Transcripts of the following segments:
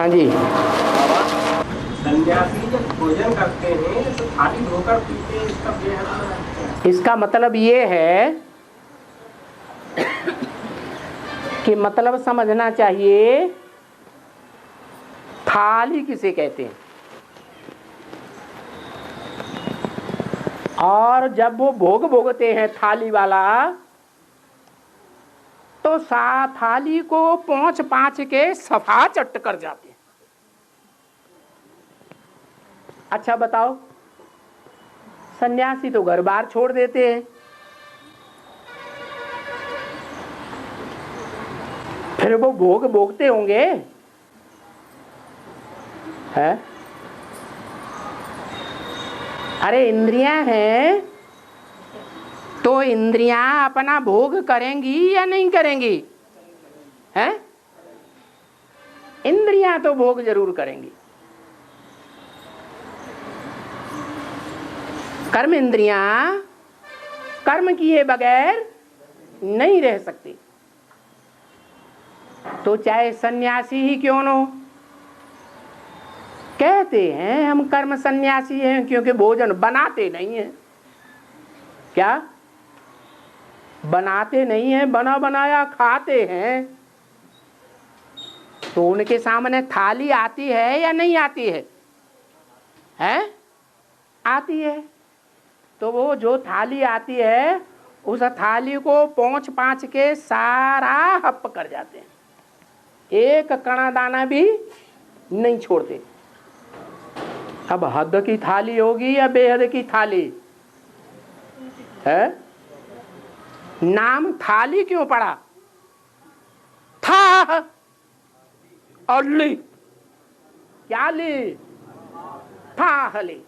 हाँ जी। सन्यासी जब भोजन करते हैं तो थाली धोकर पीते हैं, इसका बेहद क्या है? इसका मतलब ये है कि मतलब समझना चाहिए थाली किसे कहते हैं। और जब वो भोग भोगते हैं थाली वाला, तो थाली को पोंछ पाँच के सफा चट कर जाते हैं। अच्छा बताओ, सन्यासी तो घर बार छोड़ देते हैं, फिर वो भोग भोगते होंगे है? अरे इंद्रियां हैं तो इंद्रियां अपना भोग करेंगी या नहीं करेंगी? हैं? इंद्रियां तो भोग जरूर करेंगी। कर्म इंद्रियां कर्म किए बगैर नहीं रह सकती। तो चाहे सन्यासी ही क्यों न हो, कहते हैं हम कर्म सन्यासी हैं क्योंकि भोजन बनाते नहीं हैं। क्या बनाते नहीं हैं? बना बनाया खाते हैं। तो उनके सामने थाली आती है या नहीं आती है? हैं? आती है। तो वो जो थाली आती है उस थाली को पोंछ पाँच के सारा हप कर जाते हैं, एक कणा दाना भी नहीं छोड़ते। अब हद की थाली होगी या बेहद की थाली है? नाम थाली क्यों पड़ा? था और ली, क्या ली? था ली।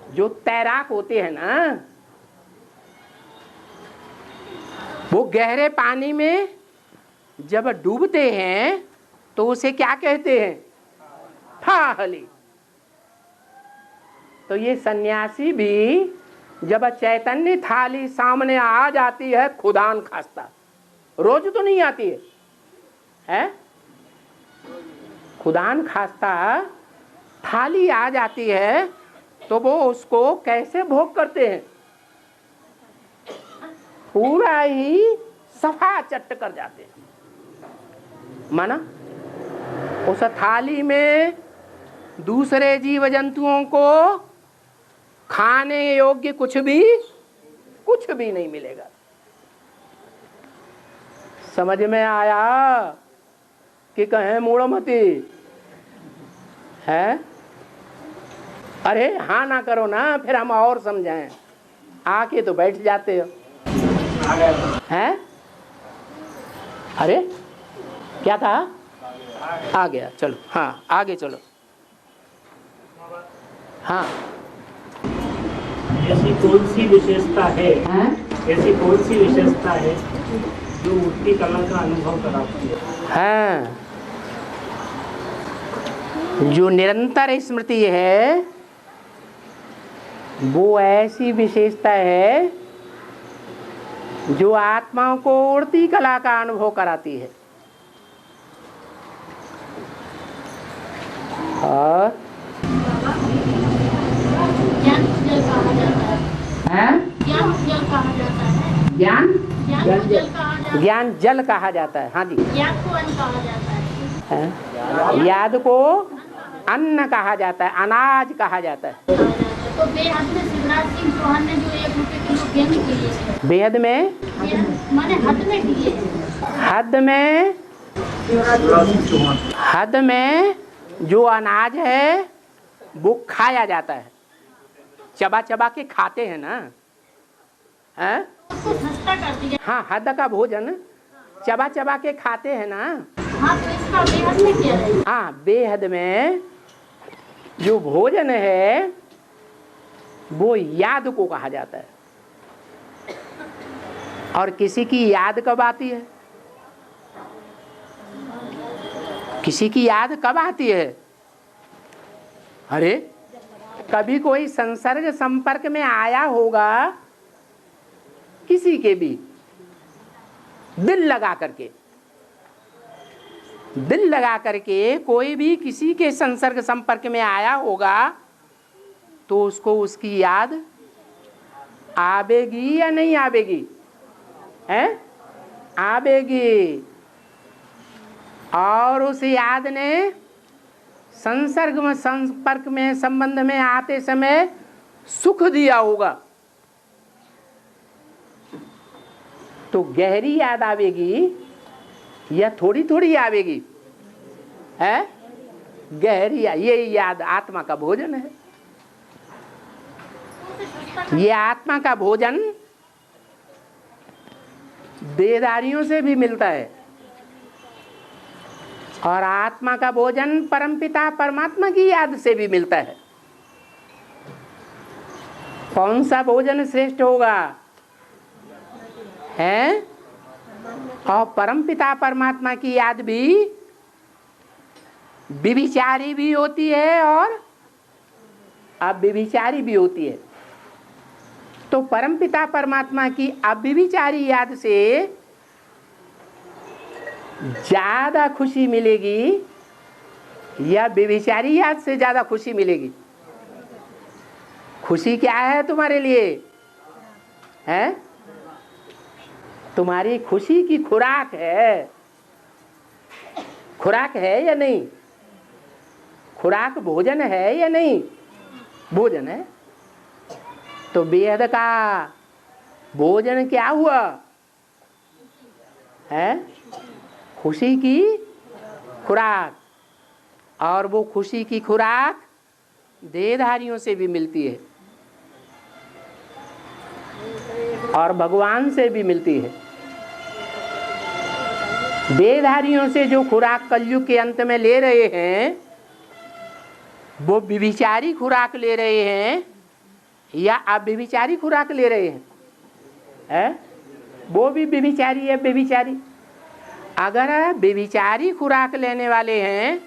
जो तैराक होते हैं ना, वो गहरे पानी में जब डूबते हैं तो उसे क्या कहते हैं? थाली। तो ये सन्यासी भी जब चैतन्य थाली सामने आ जाती है, खुदान खास्ता, रोज तो नहीं आती है, है? खुदान खास्ता थाली आ जाती है तो वो उसको कैसे भोग करते हैं? पूरा ही सफा चट कर जाते हैं। माना उस थाली में दूसरे जीव जंतुओं को खाने योग्य कुछ भी नहीं मिलेगा। समझ में आया कि कहें मूढ़मती है? अरे हाँ ना करो ना, फिर हम और समझाएं। आके तो बैठ जाते हो हैं? अरे क्या था? आ गया, चलो हाँ आगे चलो। हाँ, ऐसी कौन सी विशेषता है, ऐसी कौन सी विशेषता है जो मूर्ति कला का अनुभव कराती है? हाँ, जो निरंतर स्मृति है वो ऐसी विशेषता है जो आत्माओं को उड़ती कला का अनुभव कराती है। और ज्ञान जल कहा जाता है। हाँ जी, याद को अन्न कहा जाता है, अनाज कहा जाता है। तो बेहद में शिवराज सिंह चौहान ने जो 1 रुपए किलो गेहूं किए, बेहद में माने हद में किए, हद में जो अनाज है वो खाया जाता है, चबा चबा के खाते हैं ना, हैं? उसको सस्ता कर दिया। हाँ, हद का भोजन चबा चबा के खाते हैं ना। हाँ, तो इसका बेहद में क्या है? हाँ, बेहद में जो भोजन है वो याद को कहा जाता है। और किसी की याद कब आती है? किसी की याद कब आती है? अरे कभी कोई संसर्ग संपर्क में आया होगा किसी के भी, दिल लगा करके, दिल लगा करके कोई भी किसी के संसर्ग संपर्क में आया होगा तो उसको उसकी याद आवेगी या नहीं आवेगी? हैं? आवेगी। और उस याद ने संसर्ग में, संपर्क में, संबंध में आते समय सुख दिया होगा तो गहरी याद आवेगी या थोड़ी थोड़ी आवेगी? है गहरी। ये याद आत्मा का भोजन है। ये आत्मा का भोजन देहधारियों से भी मिलता है और आत्मा का भोजन परमपिता परमात्मा की याद से भी मिलता है। कौन सा भोजन श्रेष्ठ होगा? है? और परमपिता परमात्मा की याद भी व्यभिचारी भी होती है और अव्यभिचारी भी होती है। तो परमपिता परमात्मा की अव्यभिचारी याद से ज्यादा खुशी मिलेगी या व्यभिचारी याद से ज्यादा खुशी मिलेगी? खुशी क्या है तुम्हारे लिए? है? तुम्हारी खुशी की खुराक है। खुराक है या नहीं? खुराक भोजन है या नहीं? भोजन है। तो बेहद का भोजन क्या हुआ? है? खुशी की खुराक। और वो खुशी की खुराक देहधारियों से भी मिलती है और भगवान से भी मिलती है। देहधारियों से जो खुराक कलयुग के अंत में ले रहे हैं वो व्यभिचारी खुराक ले रहे हैं या अव्यभिचारी खुराक ले रहे हैं? है? वो भी व्यभिचारी है। व्यभिचारी अगर व्यभिचारी खुराक लेने वाले हैं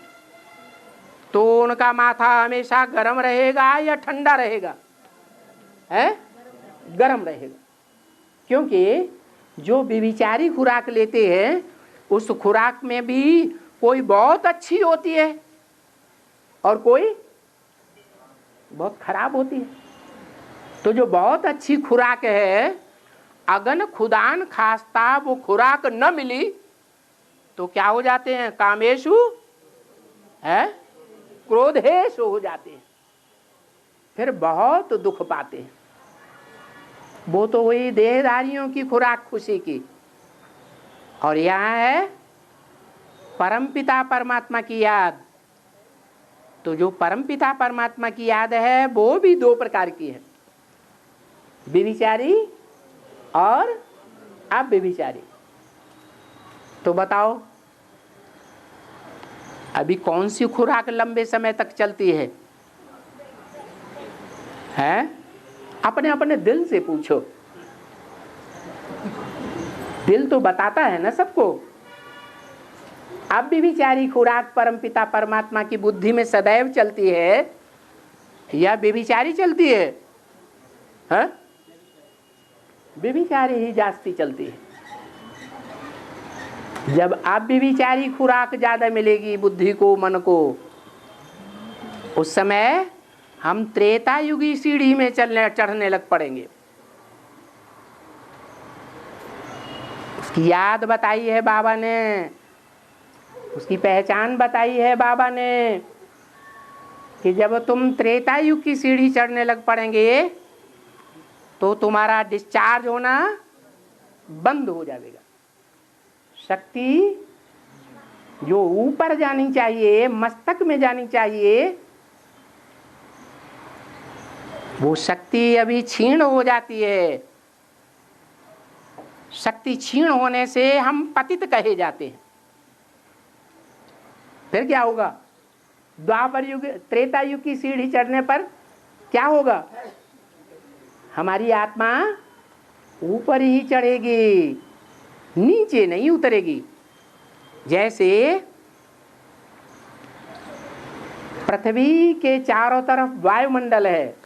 तो उनका माथा हमेशा गर्म रहेगा या ठंडा रहेगा? है? गर्म रहेगा। क्योंकि जो व्यभिचारी खुराक लेते हैं उस खुराक में भी कोई बहुत अच्छी होती है और कोई बहुत खराब होती है। तो जो बहुत अच्छी खुराक है अगर खुदान खास्ता वो खुराक न मिली तो क्या हो जाते हैं? कामेशु है, क्रोधेशु हो जाते हैं, फिर बहुत दुख पाते हैं। वो तो हुई देहधारियों की खुराक खुशी की। और यहाँ है परमपिता परमात्मा की याद। तो जो परमपिता परमात्मा की याद है वो भी दो प्रकार की है, व्यभिचारी और अव्यभिचारी। तो बताओ अभी कौन सी खुराक लंबे समय तक चलती है? हैं? अपने अपने दिल से पूछो। दिल तो बताता है ना सबको। अव्यभिचारी खुराक परमपिता परमात्मा की बुद्धि में सदैव चलती है या व्यभिचारी चलती है? हैं? व्यभिचारी ही जास्ती चलती है। जब अव्यभिचारी खुराक ज्यादा मिलेगी बुद्धि को, मन को, उस समय हम त्रेता युगी सीढ़ी में चढ़ने लग पड़ेंगे। उसकी याद बताई है बाबा ने, उसकी पहचान बताई है बाबा ने कि जब तुम त्रेता युग की सीढ़ी चढ़ने लग पड़ेंगे तो तुम्हारा डिस्चार्ज होना बंद हो जाएगा। शक्ति जो ऊपर जानी चाहिए, मस्तक में जानी चाहिए, वो शक्ति अभी क्षीण हो जाती है। शक्ति क्षीण होने से हम पतित कहे जाते हैं। फिर क्या होगा? द्वापर युग, त्रेता युग की सीढ़ी चढ़ने पर क्या होगा? हमारी आत्मा ऊपर ही चढ़ेगी, नीचे नहीं उतरेगी। जैसे पृथ्वी के चारों तरफ वायुमंडल है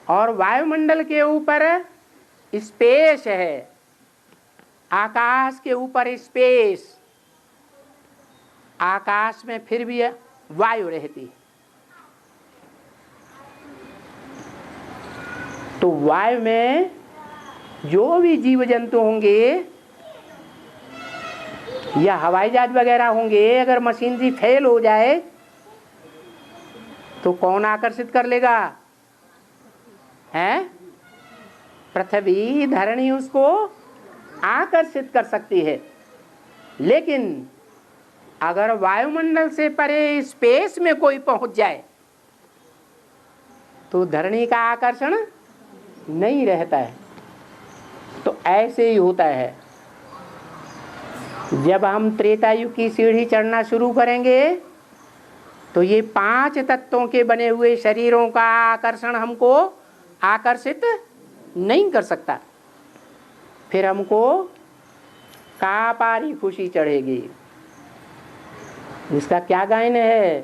और वायुमंडल के ऊपर स्पेस है, आकाश के ऊपर स्पेस, आकाश में फिर भी वायु रहती है। तो वायु में जो भी जीव जंतु होंगे या हवाई जहाज वगैरह होंगे, अगर मशीनरी फेल हो जाए तो कौन आकर्षित कर लेगा? है पृथ्वी, धरणी उसको आकर्षित कर सकती है। लेकिन अगर वायुमंडल से परे स्पेस में कोई पहुंच जाए तो धरणी का आकर्षण नहीं रहता है। तो ऐसे ही होता है, जब हम त्रेता युग की सीढ़ी चढ़ना शुरू करेंगे तो ये 5 तत्वों के बने हुए शरीरों का आकर्षण हमको आकर्षित नहीं कर सकता। फिर हमको कापारी खुशी चढ़ेगी। इसका क्या गायन है?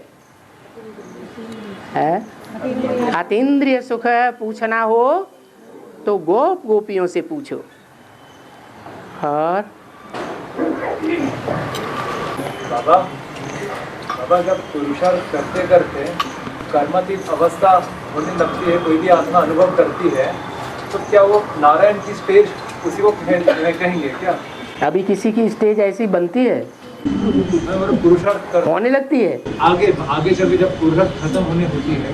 अतीन्द्रिय सुख पूछना हो तो गोप गोपियों से पूछो। और बाबा जब पुरुषार्थ करते करते कर्मातीत अवस्था होने लगती है, कोई भी आत्मा अनुभव करती है, तो क्या वो नारायण की स्टेज उसी को कहेंगे क्या? अभी किसी की स्टेज ऐसी बनती है, पुरुषार्थ होने लगती है। आगे चल के जब पुरुषार्थ खत्म होने होती है,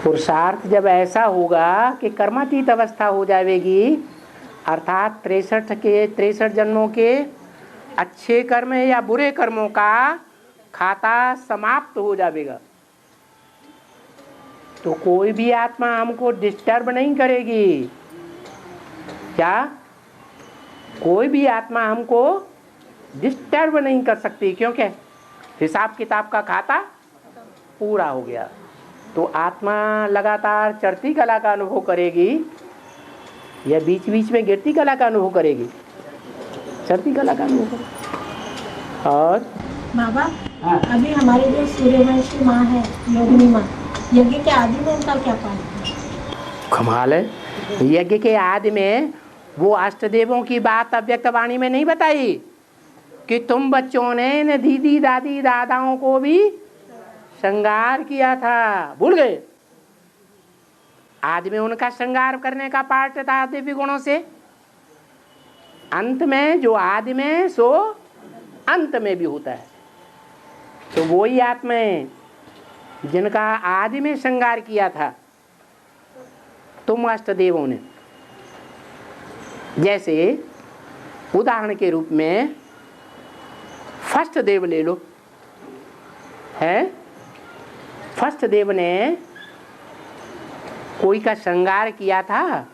पुरुषार्थ जब ऐसा होगा कि कर्मातीत अवस्था हो जाएगी, अर्थात 63 जन्मों के अच्छे कर्म या बुरे कर्मों का खाता समाप्त हो जाएगा, तो कोई भी आत्मा हमको डिस्टर्ब नहीं करेगी। क्या? कोई भी आत्मा हमको डिस्टर्ब नहीं कर सकती, क्योंकि हिसाब किताब का खाता पूरा हो गया। तो आत्मा लगातार चढ़ती कला का अनुभव करेगी या बीच बीच में गिरती कला का अनुभव करेगी? चढ़ती कला का अनुभव करेगी। और बाबा, अभी हमारे जो सूर्यवंशी माँ है, योगिनी माँ, यज्ञ के आदि में उनका क्या पाठ है? कमाल है। यज्ञ के आदि में वो अष्टदेवों की बात अव्यक्त वाणी में नहीं बताई कि तुम बच्चों ने न दीदी दादी दादाओं को भी श्रृंगार किया था, भूल गए? आदि में उनका श्रृंगार करने का पाठ था दिव्य गुणों से। अंत में जो आदि में सो अंत में भी होता है। तो वही आत्मा है जिनका आदि में श्रृंगार किया था तुम अष्टदेवों ने। जैसे उदाहरण के रूप में फर्स्ट देव ले लो, है? फर्स्ट देव ने कोई का श्रृंगार किया था,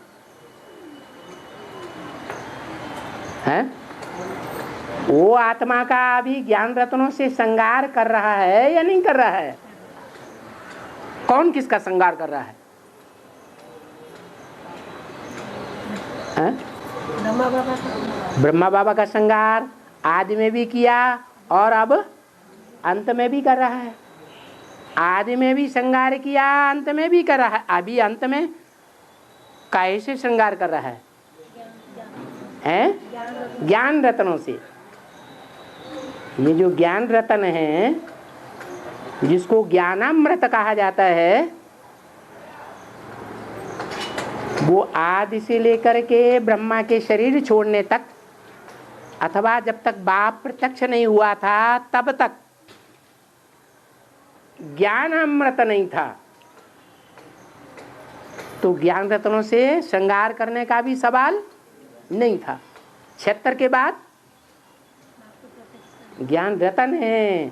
है? वो आत्मा का अभी ज्ञान रत्नों से श्रृंगार कर रहा है या नहीं कर रहा है? कौन किसका श्रृंगार कर रहा है? ब्रह्मा बाबा का श्रृंगार आदि में भी किया और अब अंत में भी कर रहा है। आदि में भी श्रृंगार किया, अंत में भी कर रहा है। अभी अंत में कैसे श्रृंगार कर रहा है? हैं? ज्ञान रत्नों से। ये जो ज्ञान रत्न है, जिसको ज्ञानामृत कहा जाता है, वो आदि से लेकर के ब्रह्मा के शरीर छोड़ने तक, अथवा जब तक बाप प्रत्यक्ष नहीं हुआ था तब तक ज्ञान अमृत नहीं था। तो ज्ञान रत्नों से श्रृंगार करने का भी सवाल नहीं था। 76 के बाद ज्ञान रत्न है,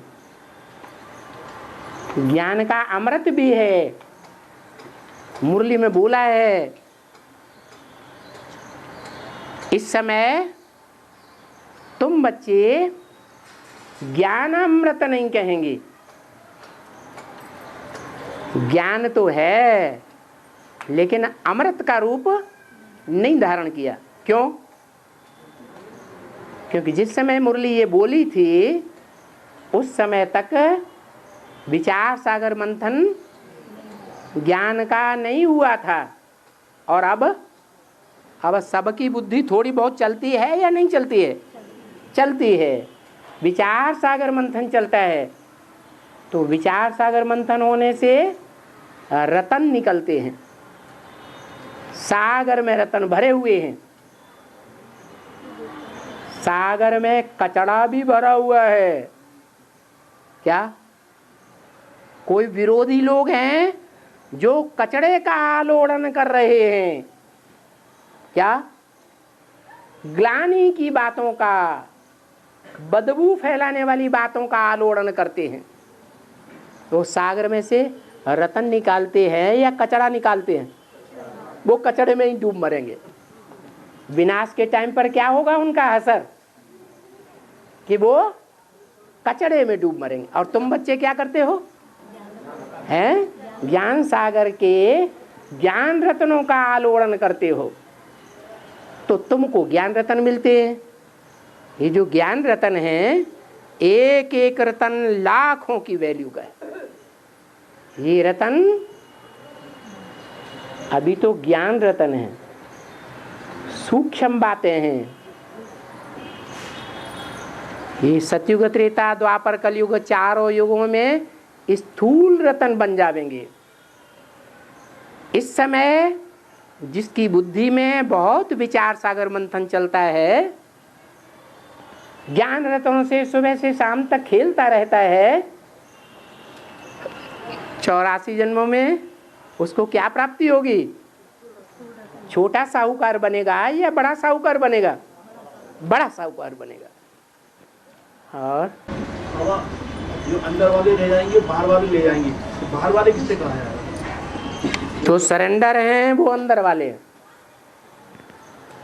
ज्ञान का अमृत भी है। मुरली में बोला है, इस समय तुम बच्चे ज्ञान अमृत नहीं कहेंगे। ज्ञान तो है लेकिन अमृत का रूप नहीं धारण किया। क्यों? क्योंकि जिस समय मुरली ये बोली थी उस समय तक विचार सागर मंथन ज्ञान का नहीं हुआ था। और अब सबकी बुद्धि थोड़ी बहुत चलती है या नहीं चलती है? चलती है। विचार सागर मंथन चलता है। तो विचार सागर मंथन होने से रतन निकलते हैं, सागर में रतन भरे हुए हैं। सागर में कचड़ा भी भरा हुआ है। क्या कोई विरोधी लोग हैं जो कचड़े का आलोड़न कर रहे हैं? क्या ग्लानि की बातों का, बदबू फैलाने वाली बातों का आलोड़न करते हैं। तो सागर में से रतन निकालते हैं या कचड़ा निकालते हैं? वो कचड़े में ही डूब मरेंगे। विनाश के टाइम पर क्या होगा उनका असर? कि वो कचड़े में डूब मरेंगे। और तुम बच्चे क्या करते हो? हैं ज्ञान सागर के ज्ञान रत्नों का आलोड़न करते हो, तो तुमको ज्ञान रतन मिलते हैं। ये जो ज्ञान रतन है, एक एक रतन लाखों की वैल्यू का है। ये रतन अभी तो ज्ञान रतन है, सूक्ष्म बातें हैं। ये सतयुग, त्रेता, द्वापर, कलयुग, चारों युगों में स्थूल रतन बन जाएंगे। इस समय जिसकी बुद्धि में बहुत विचार सागर मंथन चलता है, ज्ञान रत्नों से सुबह से शाम तक खेलता रहता है, 84 जन्मों में उसको क्या प्राप्ति होगी? छोटा साहूकार बनेगा या बड़ा साहूकार बनेगा? बड़ा साहूकार बनेगा। और जो अंदर वाले ले जाएंगे, बाहर वाले ले जाएंगे, तो बाहर वाले किससे कहा जाएगा? तो सरेंडर हैं वो अंदर वाले,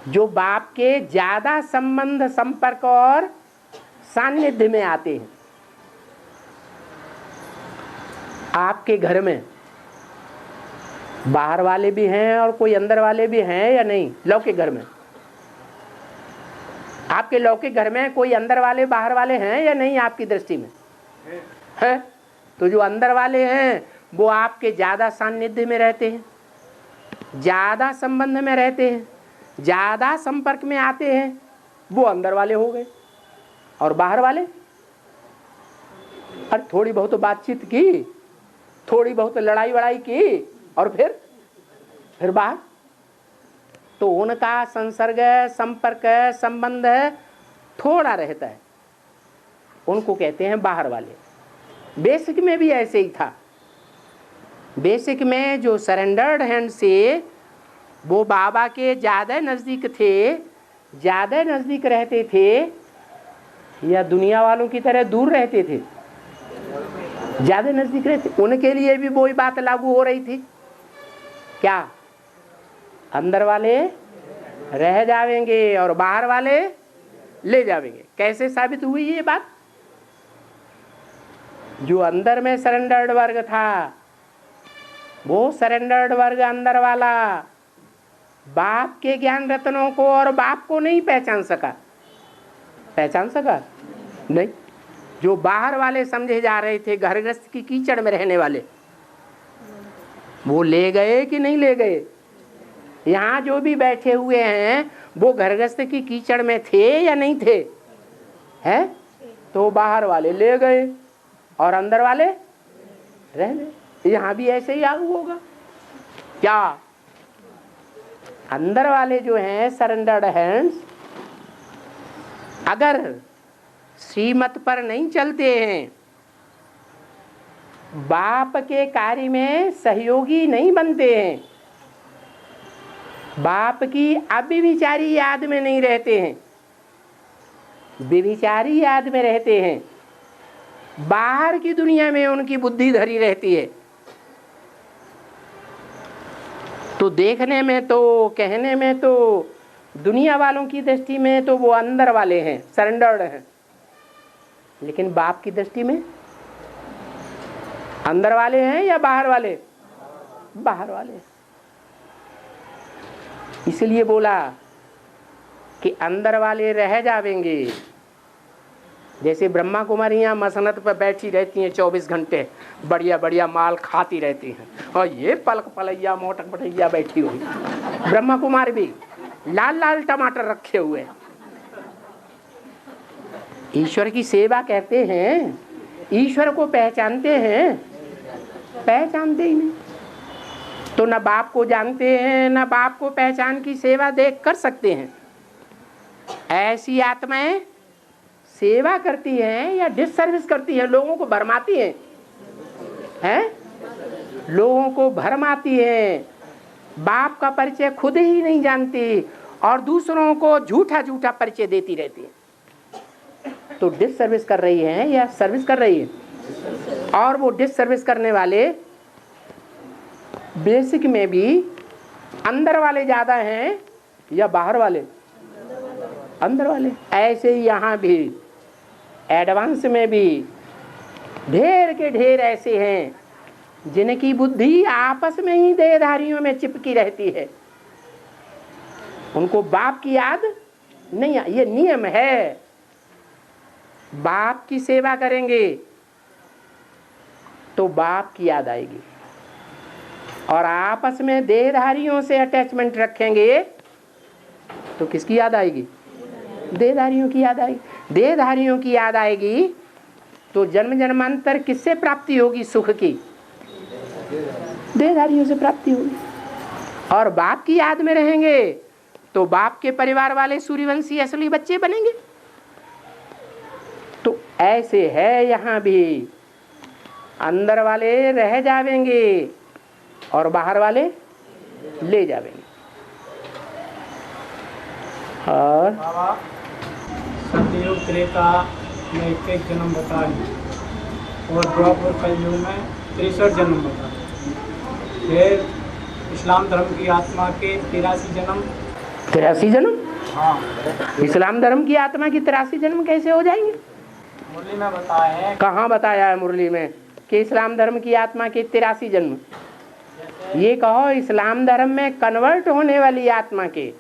जो बाप के ज्यादा संबंध, संपर्क और सानिध्य में आते हैं। आपके घर में बाहर वाले भी हैं और कोई अंदर वाले भी हैं या नहीं? लौकिक घर में, आपके लौकिक घर में कोई अंदर वाले बाहर वाले हैं या नहीं? आपकी दृष्टि में है। तो जो अंदर वाले हैं वो आपके ज्यादा सानिध्य में रहते हैं, ज्यादा संबंध में रहते हैं, ज्यादा संपर्क में आते हैं, वो अंदर वाले हो गए। और बाहर वाले, अरे थोड़ी बहुत बातचीत की, थोड़ी बहुत लड़ाई वड़ाई की और फिर बाहर, तो उनका संसर्ग, संपर्क, संबंध थोड़ा रहता है, उनको कहते हैं बाहर वाले। बेसिक में भी ऐसे ही था। बेसिक में जो सरेंडर्ड हैंड से वो बाबा के ज़्यादा नज़दीक थे, ज़्यादा नज़दीक रहते थे, या दुनिया वालों की तरह दूर रहते थे? ज़्यादा नज़दीक रहते। उनके लिए भी वही बात लागू हो रही थी। क्या अंदर वाले रह जाएंगे और बाहर वाले ले जाएंगे? कैसे साबित हुई ये बात? जो अंदर में सरेंडर्ड वर्ग था, वो सरेंडर्ड वर्ग अंदर वाला बाप के ज्ञान रत्नों को और बाप को नहीं पहचान सका। पहचान सका नहीं। जो बाहर वाले समझे जा रहे थे, घर गृहस्थ की कीचड़ में रहने वाले, वो ले गए कि नहीं ले गए? यहाँ जो भी बैठे हुए हैं वो घर गृहस्थ की कीचड़ में थे या नहीं थे? है? तो बाहर वाले ले गए और अंदर वाले रह गए। यहाँ भी ऐसे ही लागू होगा। क्या अंदर वाले जो हैं सरेंडर्ड हैंड्स, अगर श्रीमत पर नहीं चलते हैं, बाप के कार्य में सहयोगी नहीं बनते हैं, बाप की अव्यभिचारी याद में नहीं रहते हैं, व्यभिचारी याद में रहते हैं, बाहर की दुनिया में उनकी बुद्धि धरी रहती है, तो देखने में तो, कहने में तो, दुनिया वालों की दृष्टि में तो वो अंदर वाले हैं, सरेंडर्ड हैं, लेकिन बाप की दृष्टि में अंदर वाले हैं या बाहर वाले? बाहर वाले। इसलिए बोला कि अंदर वाले रह जाएंगे। जैसे ब्रह्मा कुमारियाँ मसनत पर बैठी रहती हैं 24 घंटे, बढ़िया बढ़िया माल खाती रहती हैं, और ये पलक पलैया मोटक पटैया बैठी हुई। ब्रह्मा कुमार भी लाल लाल टमाटर रखे हुए हैं, ईश्वर की सेवा कहते हैं, ईश्वर को पहचानते हैं? पहचानते ही नहीं। तो न बाप को जानते हैं, न बाप को पहचान की सेवा देख कर सकते हैं। ऐसी आत्माएं सेवा करती हैं या डिससर्विस करती हैं, लोगों को भरमाती हैं, लोगों को भरमाती हैं, बाप का परिचय खुद ही नहीं जानती और दूसरों को झूठा झूठा परिचय देती रहती है। तो डिससर्विस कर रही है या सर्विस कर रही है? और वो डिससर्विस करने वाले बेसिक में भी अंदर वाले ज्यादा हैं या बाहर वाले? अंदर वाले। ऐसे ही यहाँ भी एडवांस में भी ढेर के ढेर ऐसे हैं जिनकी बुद्धि आपस में ही देहधारियों में चिपकी रहती है, उनको बाप की याद नहीं। ये नियम है, बाप की सेवा करेंगे तो बाप की याद आएगी, और आपस में देहधारियों से अटैचमेंट रखेंगे तो किसकी याद आएगी? देहधारियों की याद आएगी। देहधारियों की याद आएगी तो जन्म जन्मांतर किससे प्राप्ति होगी सुख की? देहधारियों से प्राप्ति होगी। और बाप की याद में रहेंगे तो बाप के परिवार वाले सूर्यवंशी असली बच्चे बनेंगे। तो ऐसे है यहाँ भी, अंदर वाले रह जावेंगे और बाहर वाले ले जावेंगे। और बाबा सतयुग त्रेता में 21 जन्म बताए और द्वापर कलयुग में 63 जन्म बताए। फिर इस्लाम धर्म की आत्मा के 83 जन्म। 83 जन्म? हाँ, इस्लाम धर्म की आत्मा की 83 जन्म कैसे हो जाएंगे? मुरली में बताए हैं। कहाँ बताया है मुरली में कि इस्लाम धर्म की आत्मा के 83 जन्म? ये कहो इस्लाम धर्म में कन्वर्ट होने वाली आत्मा के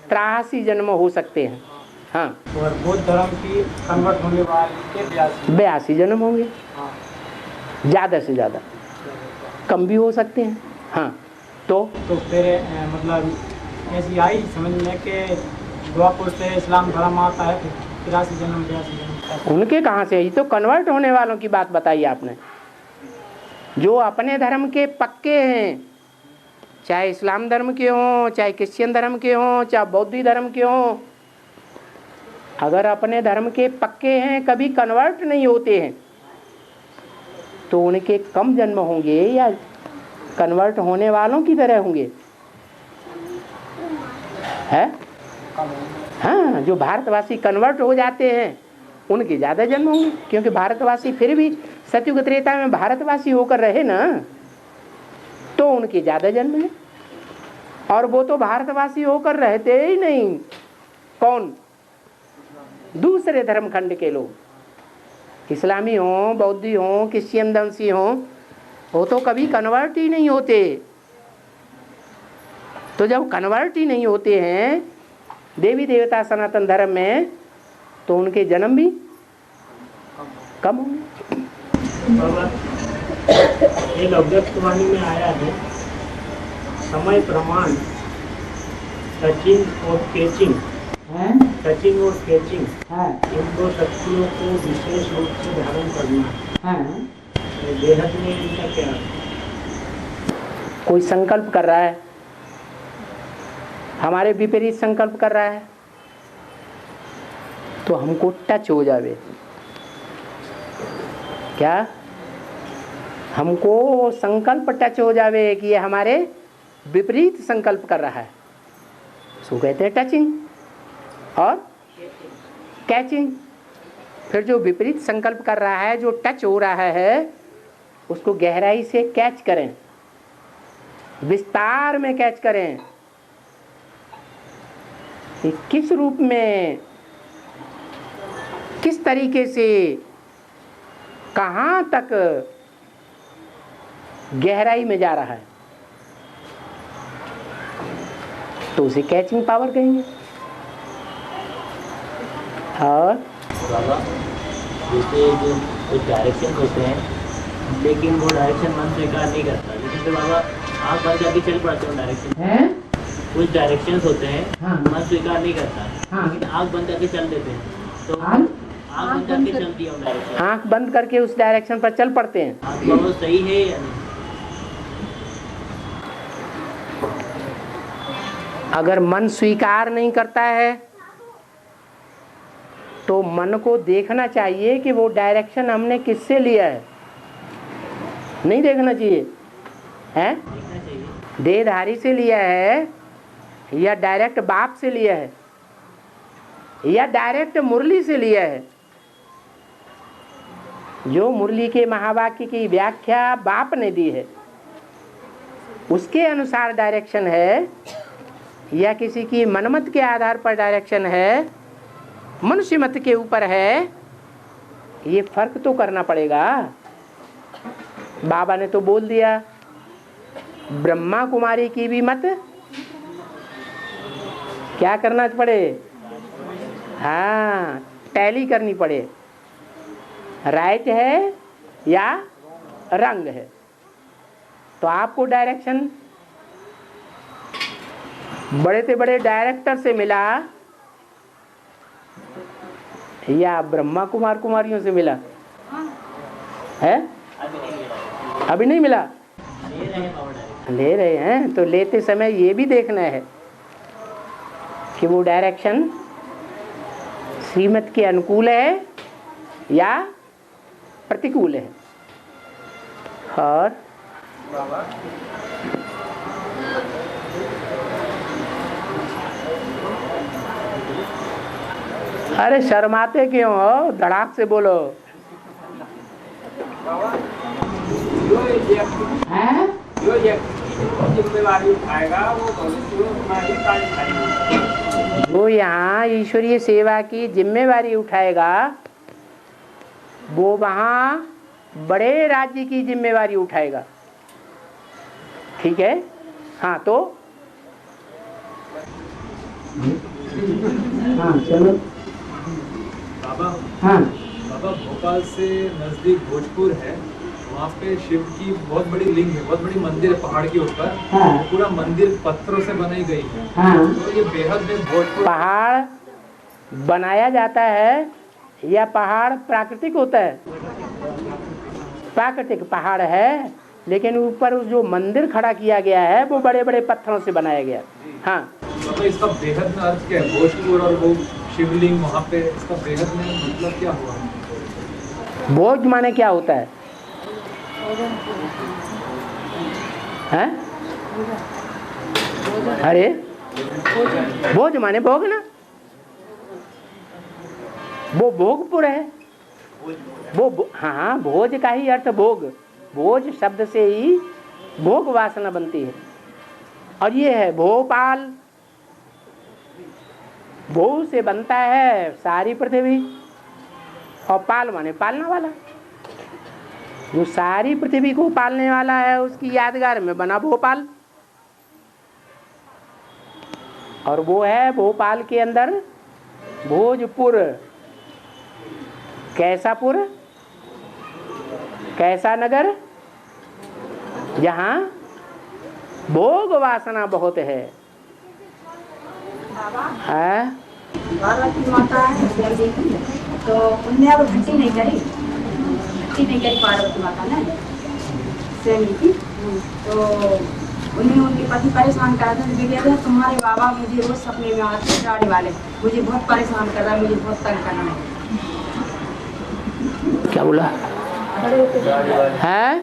83 जन्म हो सकते हैं। हाँ, और बौद्ध धर्म की कन्वर्ट होने वाली के 82 जन्म होंगे, हाँ, ज़्यादा से ज़्यादा, कम भी हो सकते हैं। हाँ, तो फिर मतलब ऐसी आई समझ में कि द्वापर से इस्लाम धर्म आता है, 83 जन्म 82 जन्म। उनके कहाँ से? ये तो कन्वर्ट होने वालों की बात बताई आपने, जो अपने धर्म के पक्के हैं, चाहे इस्लाम धर्म के हों, चाहे क्रिश्चियन धर्म के हों, चाहे बौद्ध धर्म के हों। अगर अपने धर्म के पक्के हैं, कभी कन्वर्ट नहीं होते हैं, तो उनके कम जन्म होंगे या कन्वर्ट होने वालों की तरह होंगे? है? हाँ, जो भारतवासी कन्वर्ट हो जाते हैं उनके ज़्यादा जन्म होंगे, क्योंकि भारतवासी फिर भी सतयुग त्रेता में भारतवासी होकर रहे ना, तो उनके ज़्यादा जन्म है। और वो तो भारतवासी होकर रहते ही नहीं। कौन? दूसरे धर्मखंड के लोग, इस्लामी हों, बौद्धी हों, क्रिश्चियन वंशी हों, वो तो कभी कन्वर्ट ही नहीं होते। तो जब कन्वर्ट ही नहीं होते हैं देवी देवता सनातन धर्म में, तो उनके जन्म भी कम होंगे। एक अव्यक्तवाणी में आया है, समय प्रमाण टचिंग और कैचिंग, टचिंग और कैचिंग, इन दो शक्तियों को विशेष रूप से धारण करना। बेहद में इनका क्या? कोई संकल्प कर रहा है, हमारे विपरीत संकल्प कर रहा है, तो हमको टच हो जावे। क्या? हमको संकल्प टच हो जावे कि ये हमारे विपरीत संकल्प कर रहा है, उसको कहते हैं टचिंग और कैचिंग। फिर जो विपरीत संकल्प कर रहा है, जो टच हो रहा है, उसको गहराई से कैच करें, विस्तार में कैच करें। किस रूप में, किस तरीके से, कहाँ तक गहराई में जा रहा है, तो उसे कैचिंग पावर कहेंगे। और जैसे जो कुछ डायरेक्शन होते हैं, लेकिन वो डायरेक्शन मन स्वीकार नहीं करता, लेकिन तो बाबा आप बन जाके चल पड़ते हो डायरेक्शन है। कुछ डायरेक्शंस होते हैं, हाँ, मन स्वीकार नहीं करता, हाँ, लेकिन आग बंद करके चल देते हैं। तो आँख बंद करके चलती है डायरेक्शन। आंख बंद करके उस डायरेक्शन पर चल पड़ते हैं। आँख बहुत सही है या नहीं? अगर मन स्वीकार नहीं करता है तो मन को देखना चाहिए कि वो डायरेक्शन हमने किससे लिया है। नहीं देखना चाहिए, हैं? देखना चाहिए। देहधारी से लिया है या डायरेक्ट बाप से लिया है या डायरेक्ट मुरली से लिया है। जो मुरली के महावाक्य की व्याख्या बाप ने दी है उसके अनुसार डायरेक्शन है या किसी की मनमत के आधार पर डायरेक्शन है, मनुष्य मत के ऊपर है, ये फर्क तो करना पड़ेगा। बाबा ने तो बोल दिया ब्रह्मा कुमारी की भी मत क्या करना पड़े, हाँ टैली करनी पड़े, राइट है या रंग है। तो आपको डायरेक्शन बड़े से बड़े डायरेक्टर से मिला या ब्रह्मा कुमार कुमारियों से मिला है? अभी नहीं मिला। ले रहे हैं बाबा डायरेक्शन। ले रहे हैं तो लेते समय ये भी देखना है कि वो डायरेक्शन श्रीमत के अनुकूल है या प्रतिकूल है। और अरे शर्माते क्यों हो, धड़ाक से बोलो। हैं? जो जिम्मेवारी उठाएगा वो तुम्हारी काल खाएगा। वो यहाँ ईश्वरीय सेवा की जिम्मेवारी उठाएगा वो वहाँ बड़े राज्य की जिम्मेवारी उठाएगा। ठीक है, हाँ तो हाँ चलो बाबा हाँ बाबा भोपाल से नजदीक भोजपुर है, वहाँ पे शिव की बहुत बड़ी लिंग है, बहुत बड़ी मंदिर है पहाड़ के ऊपर। हाँ। पूरा मंदिर पत्थरों से बनाई गई है। हाँ। तो ये बेहद में भोजपुर पहाड़ बनाया जाता है या पहाड़ प्राकृतिक होता है? प्राकृतिक पहाड़ है, लेकिन ऊपर जो मंदिर खड़ा किया गया है वो बड़े बड़े पत्थरों से बनाया गया। हाँ तो इसका बेहद में अर्थ क्या है? भोजपुर और वो शिवलिंग वहाँ पे, इसका बेहद में मतलब क्या हुआ? भोज माने क्या होता है? हैं? अरे भोज माने भोग ना, वो भोगपुर है वो हाँ भोज का ही अर्थ भोग, भोज शब्द से ही भोग वासना बनती है। और ये है भोपाल, भो से बनता है सारी पृथ्वी और पाल माने पालने वाला। जो सारी पृथ्वी को पालने वाला है उसकी यादगार में बना भोपाल। और वो है भोपाल के अंदर भोजपुर। कैसा पुर, कैसा नगर, जहाँ भोग वासना बहुत है। पार्वती माता है तो उनने अब घटी नहीं करी पार्वती माता ने सेमी की। तो उन्हें उनके पति परेशान कर रहे थे, तुम्हारे बाबा मुझे रोज सपने में आते गाड़ी वाले, मुझे बहुत परेशान कर रहा है, मुझे बहुत तंग कर रहा है। क्या बोला है?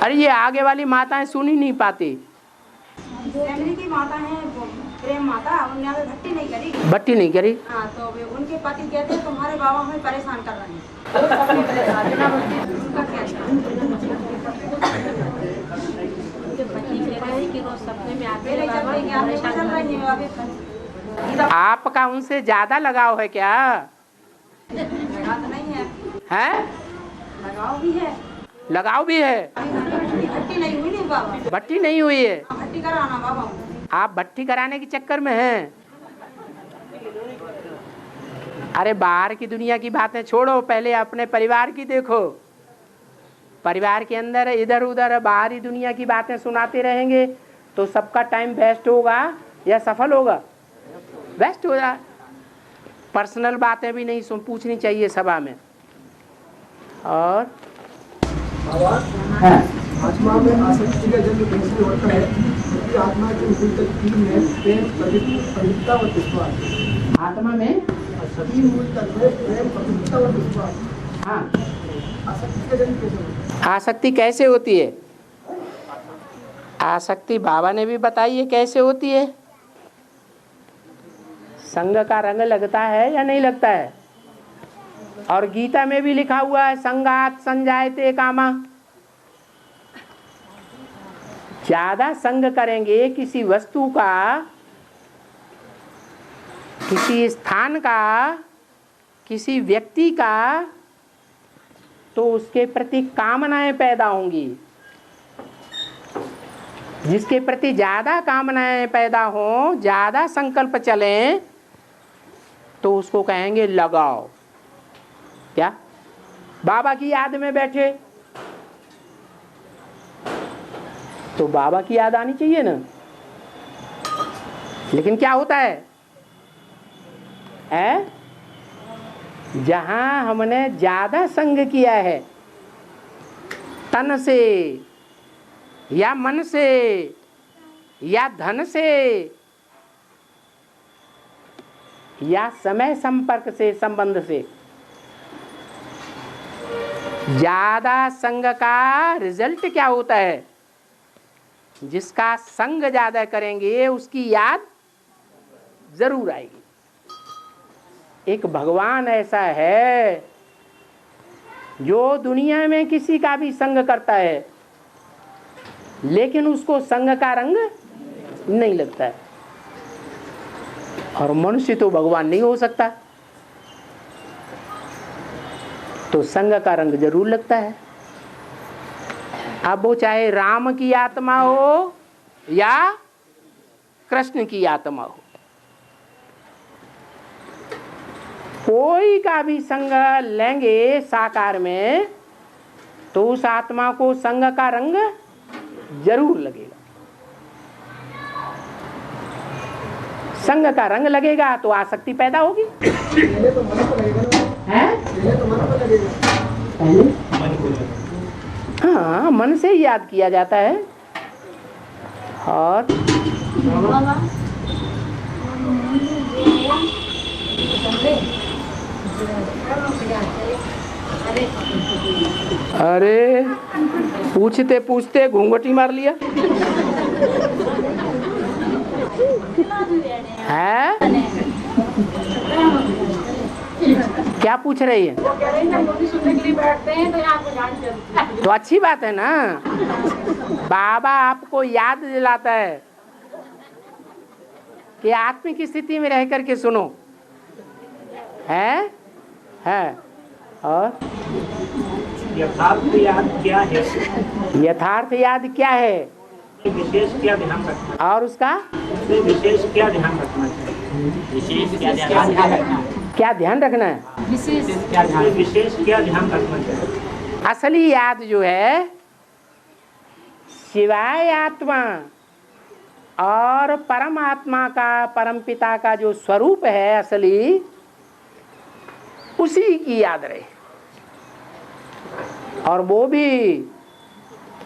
अरे ये आगे वाली माताएं सुन ही नहीं पाती। की माता है प्रेम माता, उन्होंने अभी भट्टी नहीं करी। भट्टी नहीं करी। हाँ तो उनके पति कहते हैं तुम्हारे बाबा हमें परेशान कर रहे हैं। आपका उनसे ज्यादा लगाव है क्या? नहीं है। हैं? लगाव भी है। लगाव भी है। भट्टी नहीं हुई नहीं बाबा। भट्टी नहीं हुई है। भट्टी कराना बाबा। आप भट्टी कराने के चक्कर में हैं। अरे बाहर की दुनिया की बातें छोड़ो, पहले अपने परिवार की देखो। परिवार के अंदर इधर उधर बाहरी दुनिया की बातें सुनाते रहेंगे तो सबका टाइम वेस्ट होगा या सफल होगा? वेस्ट हो जाए। पर्सनल बातें भी नहीं पूछनी चाहिए सभा में। और आत्मा में आसक्ति का जन्म कैसे होता है? क्योंकि आत्मा की मूल तत्व में प्रेम, पवित्रता और विश्वास। आत्मा में सभी मूल तत्व में प्रेम, पवित्रता और विश्वास। हाँ, आसक्ति का जन्म कैसे होता है? आसक्ति कैसे होती है? आसक्ति बाबा ने भी बताई है कैसे होती है। संग का रंग लगता है या नहीं लगता है? और गीता में भी लिखा हुआ है संगात संजायते कामा। ज्यादा संग करेंगे किसी वस्तु का, किसी स्थान का, किसी व्यक्ति का, तो उसके प्रति कामनाएं पैदा होंगी। जिसके प्रति ज्यादा कामनाएं पैदा हो, ज्यादा संकल्प चलें, तो उसको कहेंगे लगाओ। क्या? बाबा की याद में बैठे तो बाबा की याद आनी चाहिए ना। लेकिन क्या होता है? जहां हमने ज्यादा संग किया है, तन से या मन से या धन से या समय संपर्क से, संबंध से, ज्यादा संग का रिजल्ट क्या होता है? जिसका संग ज्यादा करेंगे उसकी याद जरूर आएगी। एक भगवान ऐसा है जो दुनिया में किसी का भी संग करता है, लेकिन उसको संग का रंग नहीं लगता है। और मनुष्य तो भगवान नहीं हो सकता, तो संग का रंग जरूर लगता है। अब वो चाहे राम की आत्मा हो या कृष्ण की आत्मा हो, कोई का भी संग लेंगे साकार में, तो उस आत्मा को संग का रंग जरूर लगेगा। संग का रंग लगेगा तो आसक्ति पैदा होगी। पहले तो मन को लगेगा ना। पहले तो मन को लगेगा। हाँ, मन से ही याद किया जाता है। और अरे पूछते पूछते घूंघटी मार लिया है। क्या पूछ रही है? तो अच्छी बात है ना, बाबा आपको याद दिलाता है कि आत्मिक स्थिति में रह करके सुनो। है और यथार्थ याद क्या है? यथार्थ याद क्या है? विशेष क्या ध्यान रखना? और उसका विशेष क्या ध्यान रखना चाहिए? विशेष क्या ध्यान रखना है? क्या ध्यान रखना है? विशेष क्या ध्यान रखना चाहिए? असली याद जो है, शिवाय आत्मा और परम आत्मा का, परम पिता का जो स्वरूप है असली, उसी की याद रहे। और वो भी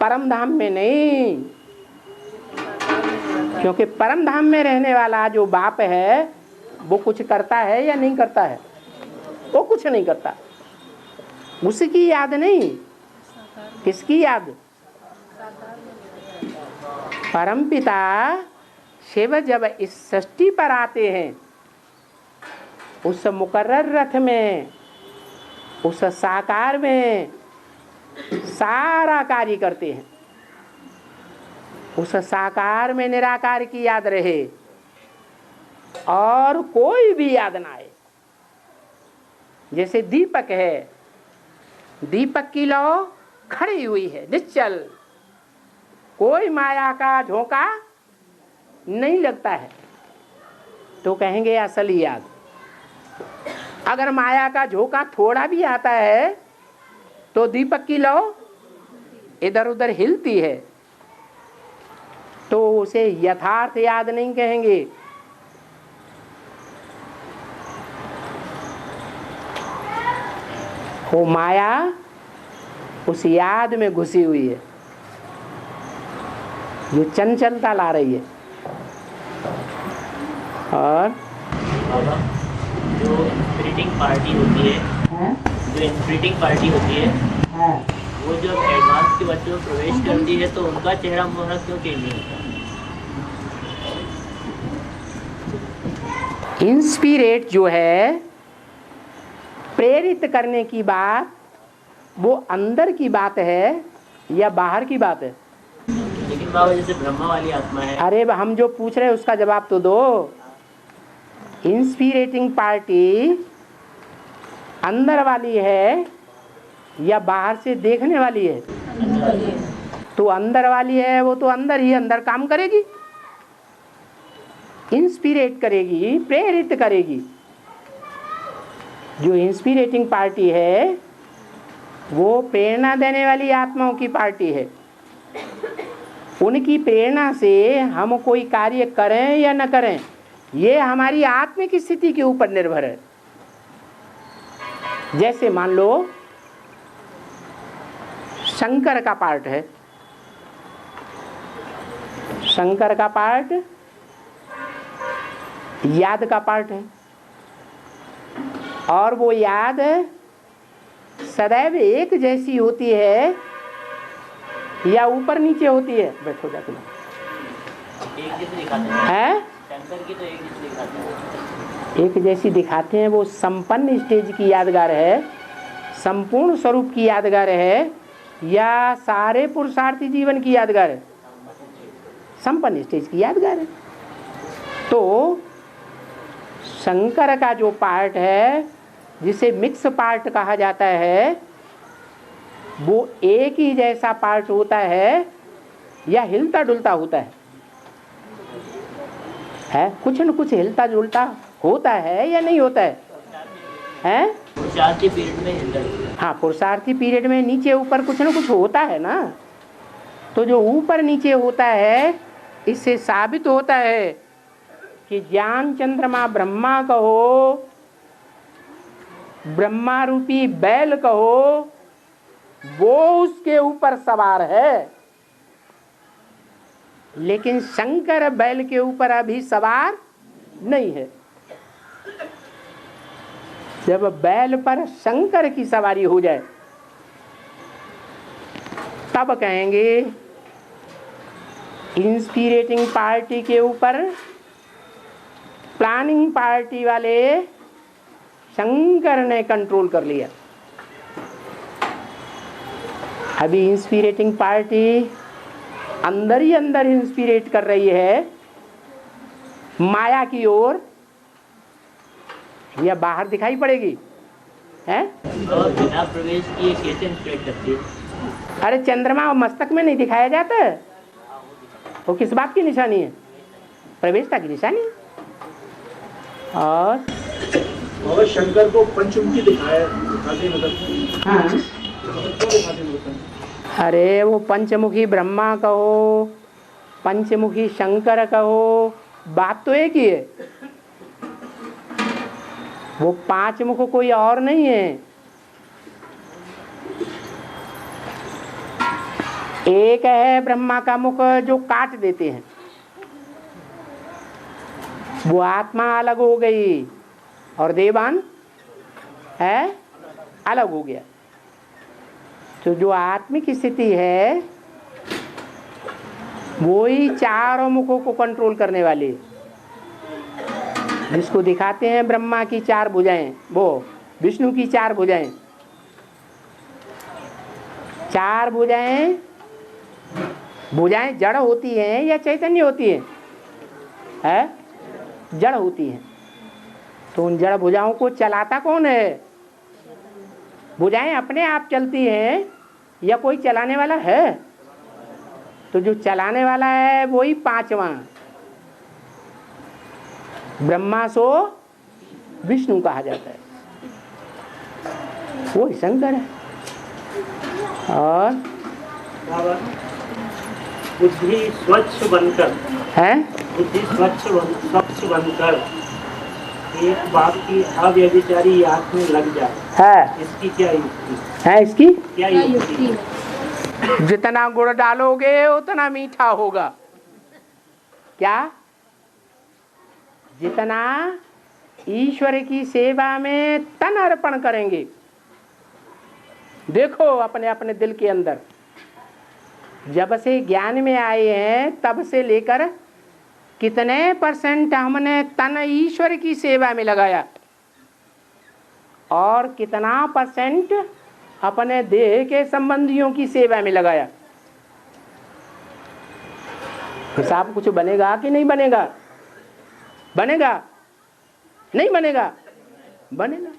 परम धाम में नहीं, क्योंकि परम धाम में रहने वाला जो बाप है वो कुछ करता है या नहीं करता है? वो कुछ नहीं करता। उसकी याद नहीं, किसकी याद? परम पिता शिव जब इस सृष्टि पर आते हैं, उस मुकर्रर रथ में, उस साकार में सारा कार्य करते हैं। उस साकार में निराकार की याद रहे और कोई भी याद ना आए। जैसे दीपक है, दीपक की लौ खड़ी हुई है निश्चल, कोई माया का झोंका नहीं लगता है, तो कहेंगे असली याद। अगर माया का झोंका थोड़ा भी आता है तो दीपक की लौ इधर उधर हिलती है, तो उसे यथार्थ याद नहीं कहेंगे। वो माया उस याद में घुसी हुई है जो चंचलता ला रही है। और बाबा जो इंस्पिरिटिंग पार्टी होती है, जो इंस्पिरिटिंग पार्टी होती है, वो जब एडवांस के बच्चों में प्रवेश करती है तो उनका चेहरा मोहरा क्यों चेंज नहीं होता? इंस्पिरेट जो है, प्रेरित करने की बात, वो अंदर की बात है या बाहर की बात है? लेकिन बाबा जैसे ब्रह्मा वाली आत्मा है। अरे हम जो पूछ रहे हैं उसका जवाब तो दो। इंस्पिरेटिंग पार्टी अंदर वाली है या बाहर से देखने वाली है? तो अंदर वाली है, वो तो अंदर ही अंदर काम करेगी, इंस्पिरेट करेगी, प्रेरित करेगी। जो इंस्पिरेटिंग पार्टी है वो प्रेरणा देने वाली आत्माओं की पार्टी है। उनकी प्रेरणा से हम कोई कार्य करें या न करें, ये हमारी आत्मिक स्थिति के ऊपर निर्भर है। जैसे मान लो शंकर का पार्ट है, शंकर का पार्ट याद का पार्ट है, और वो याद सदैव एक जैसी होती है या ऊपर नीचे होती है? बैठो जाके एक जैसी दिखाते हैं। शंकर की तो एक जैसी दिखाते हैं। एक जैसी दिखाते हैं, वो संपन्न स्टेज की यादगार है, संपूर्ण स्वरूप की यादगार है, या सारे पुरुषार्थी जीवन की यादगार है? संपन्न स्टेज की यादगार है। तो शंकर का जो पार्ट है, जिसे मिक्स पार्ट कहा जाता है, वो एक ही जैसा पार्ट होता है या हिलता डुलता होता है? कुछ न कुछ हिलता डुलता होता है या नहीं होता है? पुरुषार्थी पीरियड में हिलता है। हाँ, पुरुषार्थी पीरियड में नीचे ऊपर कुछ न कुछ होता है ना। तो जो ऊपर नीचे होता है, इससे साबित होता है कि ज्ञान चंद्रमा ब्रह्मा कहो, ब्रह्मा रूपी बैल कहो, वो उसके ऊपर सवार है। लेकिन शंकर बैल के ऊपर अभी सवार नहीं है। जब बैल पर शंकर की सवारी हो जाए तब कहेंगे इंस्पिरेटिंग पार्टी के ऊपर प्लानिंग पार्टी वाले शंकर ने कंट्रोल कर लिया। अभी इंस्पिरेटिंग पार्टी अंदर ही अंदर इंस्पिरेट कर रही है माया की ओर, या बाहर दिखाई पड़ेगी? हैं? और बिना प्रवेश किए कैसे इंस्पिरेट करती है? अरे चंद्रमा मस्तक में नहीं दिखाया जाता है, वो किस बात की निशानी है? प्रवेशता की निशानी है। और शंकर को पंचमुखी दिखाते मतलब हाँ, क्यों दिखाते मतलब? अरे वो पंचमुखी ब्रह्मा कहो, पंचमुखी शंकर कहो, बात तो एक ही है। वो पांच मुख कोई और नहीं है। एक है ब्रह्मा का मुख जो काट देते हैं, वो आत्मा अलग हो गई, और देवान है अलग हो गया। तो जो आत्मिक स्थिति है वो ही चारों मुखों को कंट्रोल करने वाली है। जिसको दिखाते हैं ब्रह्मा की चार भुजाएं, वो विष्णु की चार भुजाएं। चार भुजाएं, भुजाएं जड़ होती हैं या चैतन्य होती है? जड़ होती हैं। तो उन जड़ भुजाओं को चलाता कौन है? भुजाएं अपने आप चलती हैं या कोई चलाने वाला है? तो जो चलाने वाला है वही पांचवा ब्रह्मा सो विष्णु कहा जाता है, वो ही शंकर है। और बुद्धि स्वच्छ बनकर है, बुद्धि स्वच्छ बनकर एक बाप की अव्यभिचारी याद में लग जाए है, इसकी क्या युक्ति है इसकी क्या युक्ति है? जितना गुड़ डालोगे उतना मीठा होगा। क्या? जितना ईश्वर की सेवा में तन अर्पण करेंगे। देखो अपने अपने दिल के अंदर, जब से ज्ञान में आए हैं तब से लेकर कितने परसेंट हमने तन ईश्वर की सेवा में लगाया और कितना परसेंट अपने देह के संबंधियों की सेवा में लगाया। हिसाब कुछ बनेगा कि नहीं बनेगा? बनेगा नहीं बनेगा? बनेगा।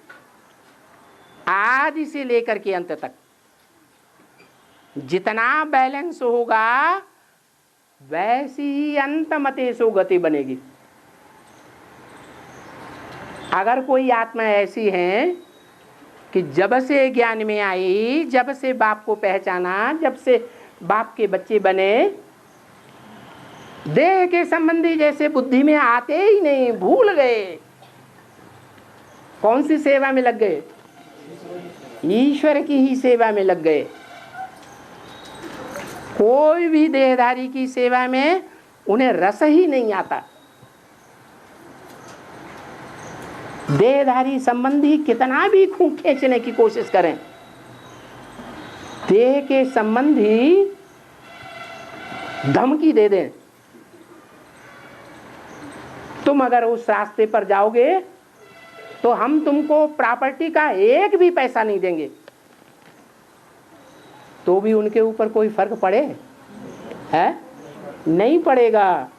आदि से लेकर के अंत तक जितना बैलेंस होगा वैसी ही अंत मते सो गति बनेगी। अगर कोई आत्मा ऐसी है कि जब से ज्ञान में आई, जब से बाप को पहचाना, जब से बाप के बच्चे बने, देह के संबंधी जैसे बुद्धि में आते ही नहीं, भूल गए। कौन सी सेवा में लग गए? ईश्वर की ही सेवा में लग गए। कोई भी देहधारी की सेवा में उन्हें रस ही नहीं आता। देहधारी संबंधी कितना भी खूब खींचने की कोशिश करें, देह के संबंधी धमकी दे दें, तुम अगर उस रास्ते पर जाओगे तो हम तुमको प्रॉपर्टी का एक भी पैसा नहीं देंगे, तो भी उनके ऊपर कोई फर्क पड़े है? नहीं पड़ेगा।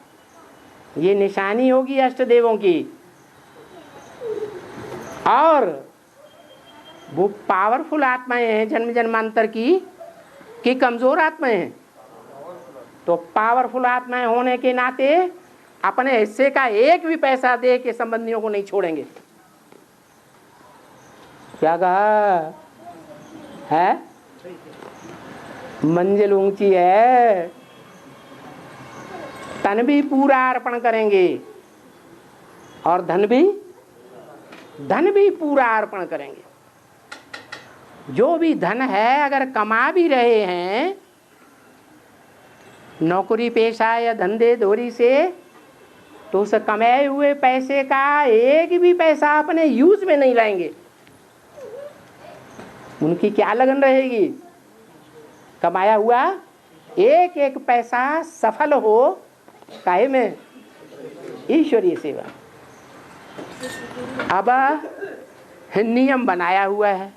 ये निशानी होगी अष्टदेवों की। और वो पावरफुल आत्माएं हैं जन्म जन्मांतर की कि कमजोर आत्माएं हैं? तो पावरफुल आत्माएं होने के नाते अपने हिस्से का एक भी पैसा दे के संबंधियों को नहीं छोड़ेंगे। क्या कहा है? मंजिल ऊंची है, तन भी पूरा अर्पण करेंगे और धन भी पूरा अर्पण करेंगे। जो भी धन है अगर कमा भी रहे हैं नौकरी पेशा या धंधे धोरी से, तो उस कमाए हुए पैसे का एक भी पैसा अपने यूज में नहीं लाएंगे। उनकी क्या लगन रहेगी? कमाया हुआ एक एक पैसा सफल हो, काहे में? ईश्वरीय सेवा। अब नियम बनाया हुआ है,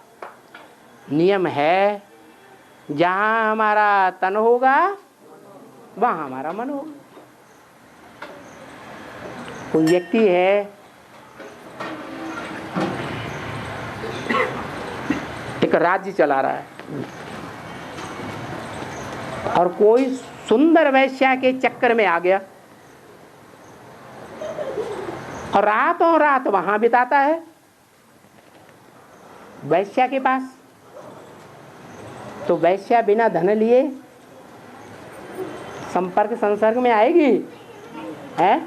नियम है, जहां हमारा तन होगा वहां हमारा मन होगा। कोई व्यक्ति है, एक राज्य चला रहा है और कोई सुंदर वैश्या के चक्कर में आ गया और रातों रात वहां बिताता है वैश्या के पास। तो वैश्या बिना धन लिए संपर्क संसर्ग में आएगी है?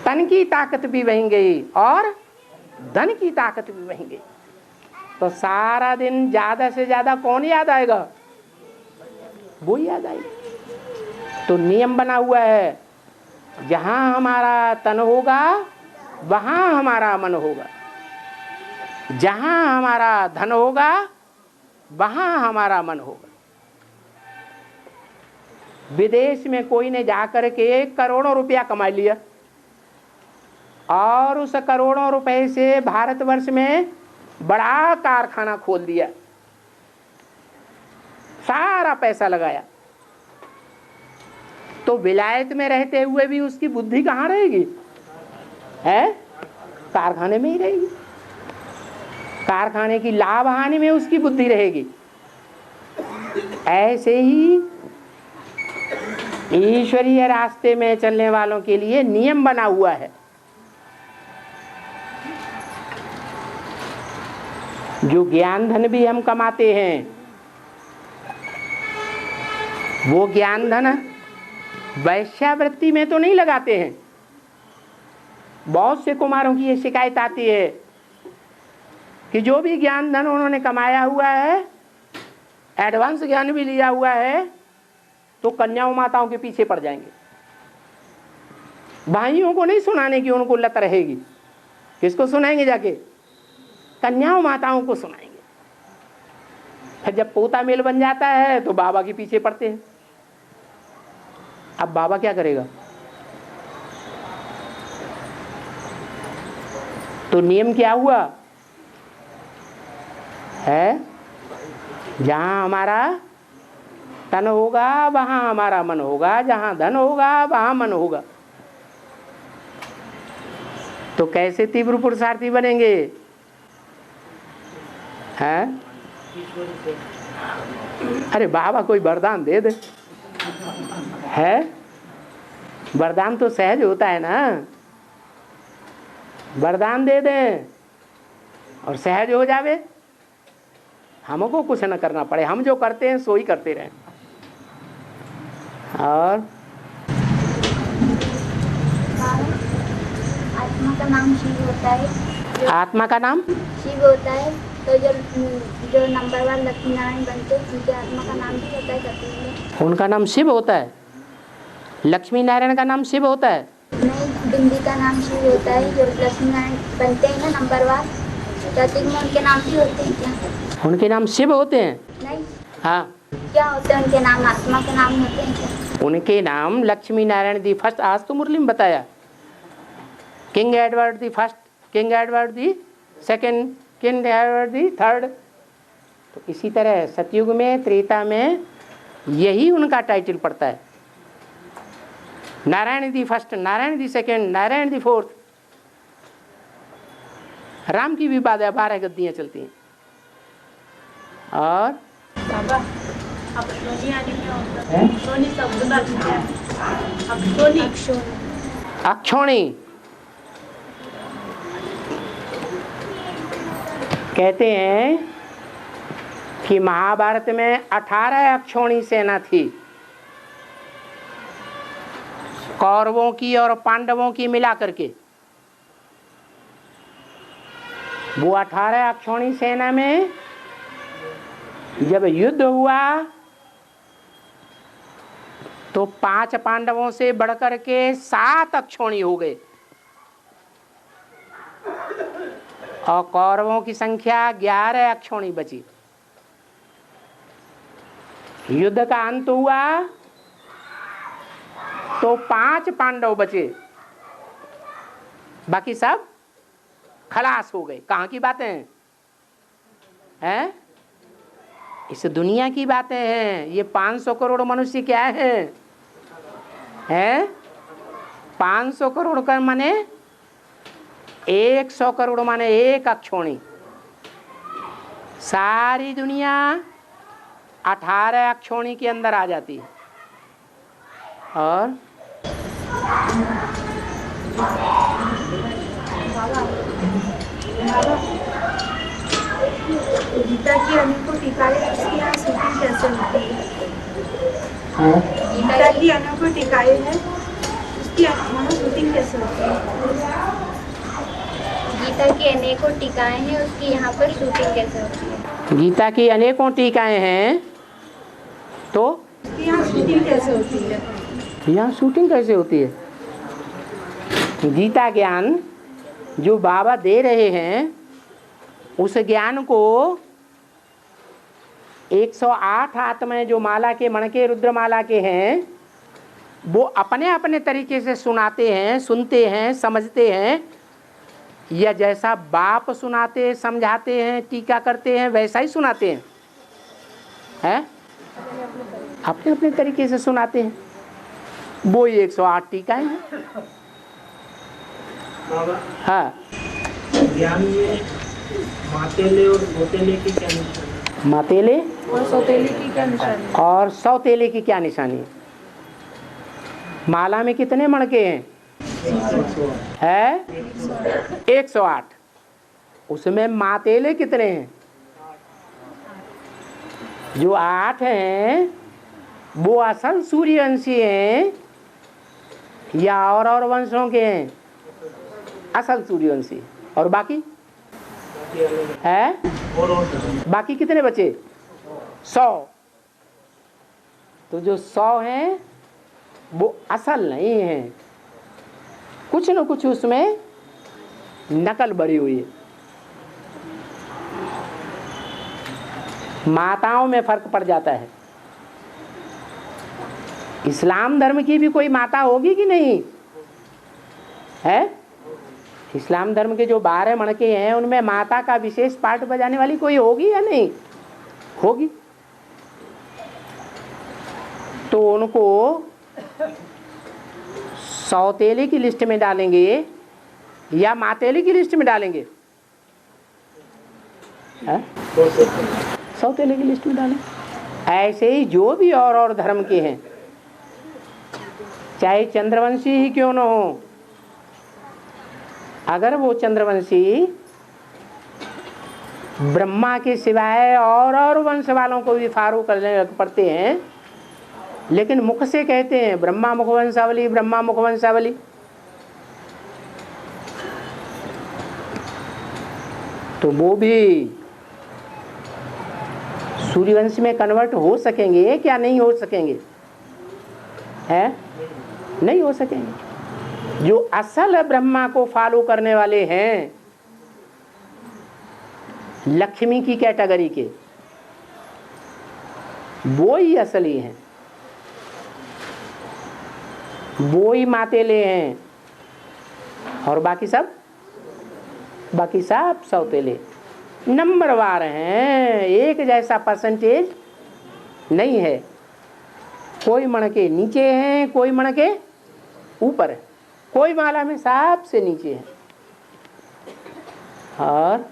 तन की ताकत भी वहीं गई और धन की ताकत भी वहीं गई। तो सारा दिन ज्यादा से ज्यादा कौन याद आएगा? वो याद आएगा। तो नियम बना हुआ है, जहां हमारा तन होगा वहां हमारा मन होगा, जहां हमारा धन होगा वहां हमारा मन होगा। विदेश में कोई ने जाकर के करोड़ों रुपया कमा लिया और उस करोड़ों रुपए से भारतवर्ष में बड़ा कारखाना खोल दिया, सारा पैसा लगाया। तो विलायत में रहते हुए भी उसकी बुद्धि कहाँ रहेगी? है? कारखाने में ही रहेगी। कारखाने की लाभ हानि में उसकी बुद्धि रहेगी। ऐसे ही ईश्वरीय रास्ते में चलने वालों के लिए नियम बना हुआ है। जो ज्ञान धन भी हम कमाते हैं, वो ज्ञान धन वैश्यावृत्ति में तो नहीं लगाते हैं, बहुत से कुमारों की ये शिकायत आती है कि जो भी ज्ञान धन उन्होंने कमाया हुआ है, एडवांस ज्ञान भी लिया हुआ है, तो कन्याओं माताओं के पीछे पड़ जाएंगे। भाइयों को नहीं सुनाने की उनको लत रहेगी। किसको सुनाएंगे जाके? कन्याओं माताओं को सुनाएंगे। फिर जब पोता मेल बन जाता है तो बाबा के पीछे पड़ते हैं। अब बाबा क्या करेगा? तो नियम क्या हुआ है? जहां हमारा तन होगा वहां हमारा मन होगा, जहां धन होगा वहां मन होगा। तो कैसे तीव्र पुरुषार्थी बनेंगे? हैं? अरे बाबा कोई वरदान दे दे। है वरदान तो सहज होता है ना, वरदान दे दे और सहज हो जावे। हमको कुछ न करना पड़े, हम जो करते हैं सो ही करते रहें। और आत्मा का नाम शिव होता है। आत्मा का नाम शिव होता है। तो जो नंबर 1 लक्ष्मी नारायण बनते हैं उनके आत्मा का नाम भी होता है कपिल में। उनका नाम शिव होता है। लक्ष्मी नारायण का नाम शिव होता है? नहीं, बिंदी का नाम शिव होता है। जो लक्ष्मी नारायण बनते हैं ना नंबर 1 प्रतीक में, उनके नाम भी होते हैं क्या? उनके नाम शिव होते हैं? नहीं। हाँ, क्या होते हैं उनके नाम? आत्मा के नाम होते हैं क्या? उनके नाम लक्ष्मी नारायण दी फर्स्ट, आज तो मुरली में बताया, king Edward the first, king Edward the second, king Edward the third. तो इसी तरह सतयुग में, त्रेता में यही उनका टाइटल पड़ता है। Narayan the first, Narayan the second, Narayan the fourth. Ram की भी 12 गद्दियां चलती हैं। और बाबा अक्षोनी आदि में होता है। अक्षोनी शब्द का अर्थ क्या है? अक्षोनी। अक्षोणी कहते हैं कि महाभारत में 18 अक्षोणी सेना थी, कौरवों की और पांडवों की मिला करके। वो 18 अक्षोणी सेना में जब युद्ध हुआ तो 5 पांडवों से बढ़कर के 7 अक्षोणी हो गए और कौरवों की संख्या 11 अक्षोणी बची। युद्ध का अंत हुआ तो 5 पांडव बचे, बाकी सब खलास हो गए। कहाँ की बातें हैं? इस दुनिया की बातें हैं। ये 500 करोड़ मनुष्य क्या है? 500 करोड़ का माने 100 करोड़ माने 1 अक्षोणी। सारी दुनिया 18 अक्षोणी के अंदर आ जाती है। और गीता की अनेकों टीकाएं, इसकी यहाँ शूटिंग कैसे होती है? गीता की अनेकों टीकाएं हैं, उसकी यहाँ शूटिंग कैसे होती है? गीता की अनेकों टीकाएं हैं, उसकी यहाँ पर शूटिंग कैसे होती है? गीता की अनेकों टीकाएं हैं, तो उसकी यहाँ शूटिंग कैसे होती है? यहाँ शूटिंग कैसे होती है? गीता ज्ञान जो बाबा दे रहे हैं, उस ज्ञान को 108 आत्माएं जो माला के, मणके, रुद्रमाला के हैं, वो अपने अपने तरीके से सुनाते हैं, सुनते हैं, समझते हैं। या जैसा बाप सुनाते, समझाते हैं, टीका करते हैं, वैसा ही सुनाते हैं, हैं? अपने अपने तरीके से सुनाते हैं। वो 108 टीकाएं हैं। हाँ, ज्ञान में मातेले और सौतेले की क्या निशानी है? मातेले और सौतेले की क्या निशानी है? और सौतेले की क्या निशानी है? माला में कितने मणके हैं? है 108। उसमें मातेले कितने हैं? जो 8 हैं वो असल सूर्यवंशी हैं या और वंशों के हैं? असल सूर्यवंशी। और बाकी है, बाकी कितने बचे? 100। तो जो 100 हैं वो असल नहीं है, कुछ न कुछ उसमें नकल बड़ी हुई है। माताओं में फर्क पड़ जाता है। इस्लाम धर्म की भी कोई माता होगी कि नहीं है? इस्लाम धर्म के जो 12 मणके हैं उनमें माता का विशेष पार्ट बजाने वाली कोई होगी या नहीं होगी? तो उनको सौतेले की लिस्ट में डालेंगे या मातेले की लिस्ट में डालेंगे? सौतेले की लिस्ट में डालें। ऐसे ही जो भी और धर्म के हैं, चाहे चंद्रवंशी ही क्यों न हो, अगर वो चंद्रवंशी ब्रह्मा के सिवाय और वंश वालों को भी फारू करने पड़ते हैं, लेकिन मुख से कहते हैं ब्रह्मा मुखवंशावली, ब्रह्मा मुखवंशावली, तो वो भी सूर्यवंश में कन्वर्ट हो सकेंगे क्या? नहीं हो सकेंगे, है नहीं हो सकेंगे। जो असल ब्रह्मा को फॉलो करने वाले हैं, लक्ष्मी की कैटेगरी के, वो ही असली हैं, वो ही मातेले हैं, और बाकी सब सौतेले नंबरवार हैं। एक जैसा परसेंटेज नहीं है, कोई मणके नीचे हैं, कोई मणके ऊपर है, कोई माला में सबसे नीचे है। और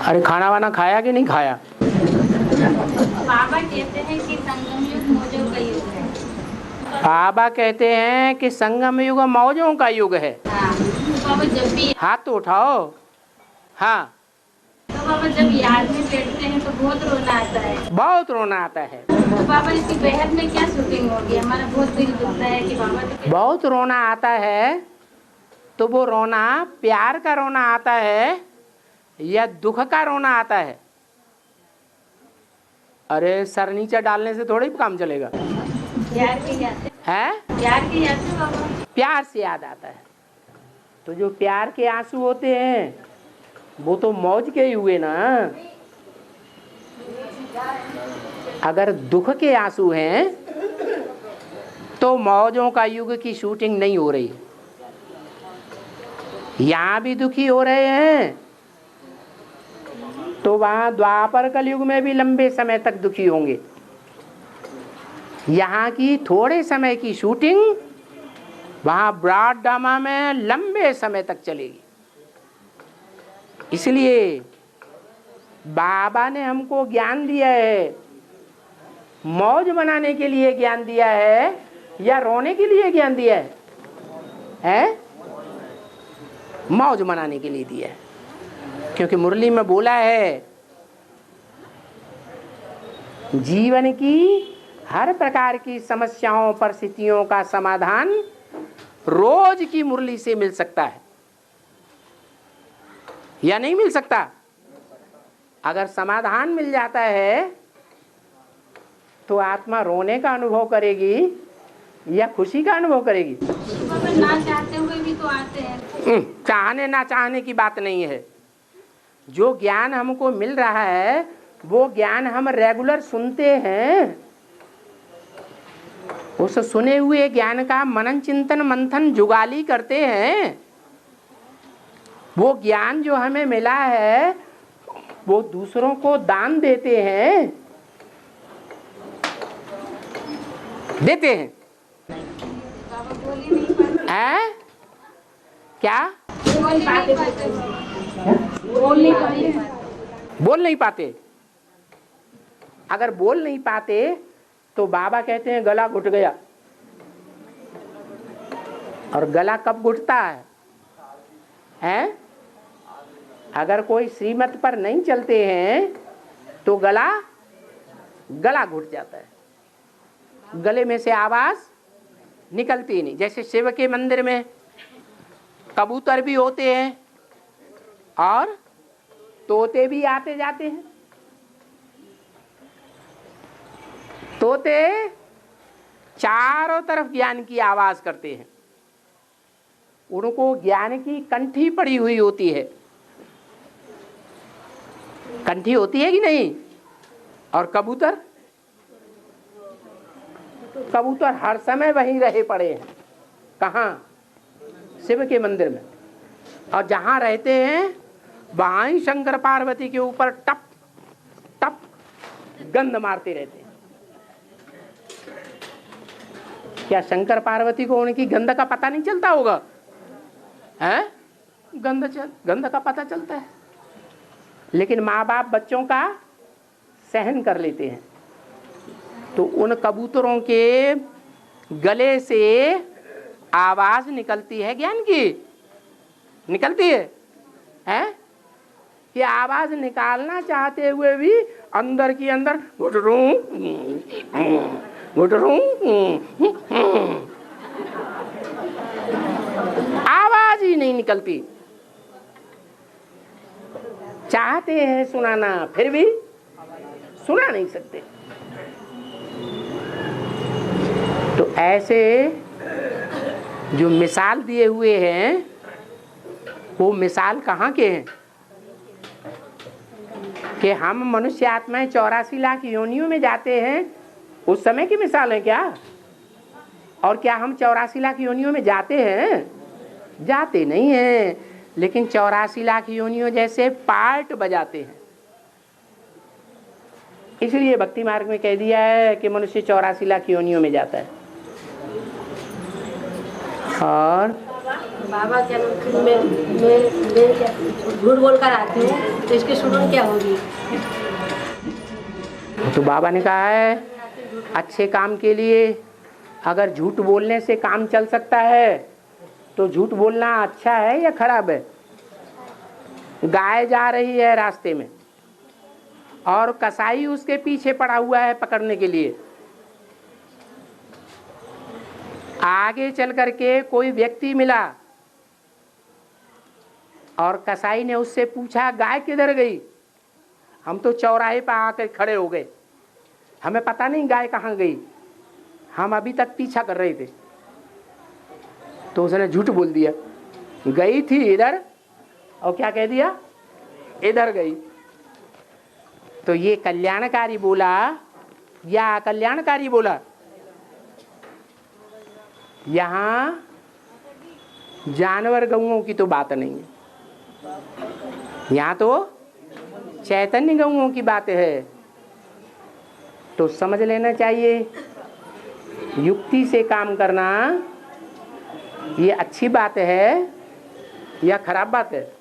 अरे खाना वाना खाया कि नहीं खाया? बाबा कहते हैं कि संगम युग मौजों का युग है। बाबा कहते हैं कि संगम युग मौजों का युग है। हाँ, तो बाबा जब भी हाथ तो उठाओ। हाँ, तो बाबा जब याद में बैठते हैं तो बहुत रोना आता है। बहुत रोना आता है। तो बाबा इसकी बेहद में क्या शूटिंग होगी? हमारा बहुत दिल दुखता है कि बाबा बहुत रोना आता है। तो वो रोना प्यार का रोना आता है या दुख का रोना आता है? अरे सर नीचे डालने से थोड़ी काम चलेगा। प्यार के याद है, प्यार के याद से बाबा, प्यार से याद आता है। तो जो प्यार के आंसू होते हैं वो तो मौज के ही हुए ना। अगर दुख के आंसू हैं तो मौजों का युग की शूटिंग नहीं हो रही। यहाँ भी दुखी हो रहे हैं तो वहाँ द्वापर कलयुग में भी लंबे समय तक दुखी होंगे। यहाँ की थोड़े समय की शूटिंग वहाँ ब्रॉड ड्रामा में लंबे समय तक चलेगी। इसलिए बाबा ने हमको ज्ञान दिया है, मौज मनाने के लिए ज्ञान दिया है या रोने के लिए ज्ञान दिया है? हैं? मौज मनाने के लिए दिया है। क्योंकि मुरली में बोला है जीवन की हर प्रकार की समस्याओं परिस्थितियों का समाधान रोज की मुरली से मिल सकता है या नहीं मिल सकता? अगर समाधान मिल जाता है तो आत्मा रोने का अनुभव करेगी या खुशी का अनुभव करेगी? ना चाहते हुए भी तो आते हैं। चाहने ना चाहने की बात नहीं है। जो ज्ञान हमको मिल रहा है वो ज्ञान हम रेगुलर सुनते हैं। उस सुने हुए ज्ञान का मनन चिंतन मंथन जुगाली करते हैं। वो ज्ञान जो हमें मिला है वो दूसरों को दान देते हैं, देते हैं। हैं? क्या? बोल नहीं पाते। अगर बोल नहीं पाते तो बाबा कहते हैं गला घुट गया। और गला कब घुटता है? हैं? अगर कोई श्रीमत पर नहीं चलते हैं तो गला घुट जाता है, गले में से आवाज निकलती नहीं। जैसे शिव के मंदिर में कबूतर भी होते हैं और तोते भी आते जाते हैं। तोते चारों तरफ ज्ञान की आवाज करते हैं, उनको ज्ञान की कंठी पड़ी हुई होती है। कंठी होती है कि नहीं? और कबूतर हर समय वहीं रहे पड़े हैं। कहाँ? शिव के मंदिर में। और जहाँ रहते हैं वहाँ ही शंकर पार्वती के ऊपर टप टप गंध मारते रहते हैं। क्या शंकर पार्वती को उनकी गंध का पता नहीं चलता होगा? हैं? गंध का पता चलता है, लेकिन माँ बाप बच्चों का सहन कर लेते हैं। तो उन कबूतरों के गले से आवाज निकलती है, ज्ञान की निकलती है, हैं? कि आवाज निकालना चाहते हुए भी अंदर की अंदर आवाज ही नहीं निकलती। चाहते हैं सुनाना, फिर भी सुना नहीं सकते। तो ऐसे जो मिसाल दिए हुए हैं वो मिसाल कहाँ के हैं? कि हम मनुष्य आत्माएं 84 लाख योनियों में जाते हैं, उस समय की मिसाल है क्या? और क्या हम 84 लाख योनियों में जाते हैं? जाते नहीं हैं, लेकिन 84 लाख योनियों जैसे पार्ट बजाते हैं। इसलिए भक्ति मार्ग में कह दिया है कि मनुष्य 84 लाख योनियों में जाता है। और बाबा क्या झूठ बोलकर आते हैं तो इसकी सुनन क्या होगी? तो बाबा ने कहा है अच्छे काम के लिए अगर झूठ बोलने से काम चल सकता है तो झूठ बोलना अच्छा है या खराब है? गाय जा रही है रास्ते में और कसाई उसके पीछे पड़ा हुआ है पकड़ने के लिए। आगे चल करके कोई व्यक्ति मिला और कसाई ने उससे पूछा गाय किधर गई? हम तो चौराहे पर आकर खड़े हो गए, हमें पता नहीं गाय कहाँ गई, हम अभी तक पीछा कर रहे थे। तो उसने झूठ बोल दिया, गई थी इधर, और क्या कह दिया? इधर गई। तो ये कल्याणकारी बोला या अकल्याणकारी बोला? यहाँ जानवर गऊओं की तो बात नहीं है, यहाँ तो चैतन्य गऊओं की बात है। तो समझ लेना चाहिए युक्ति से काम करना ये अच्छी बात है या खराब बात है?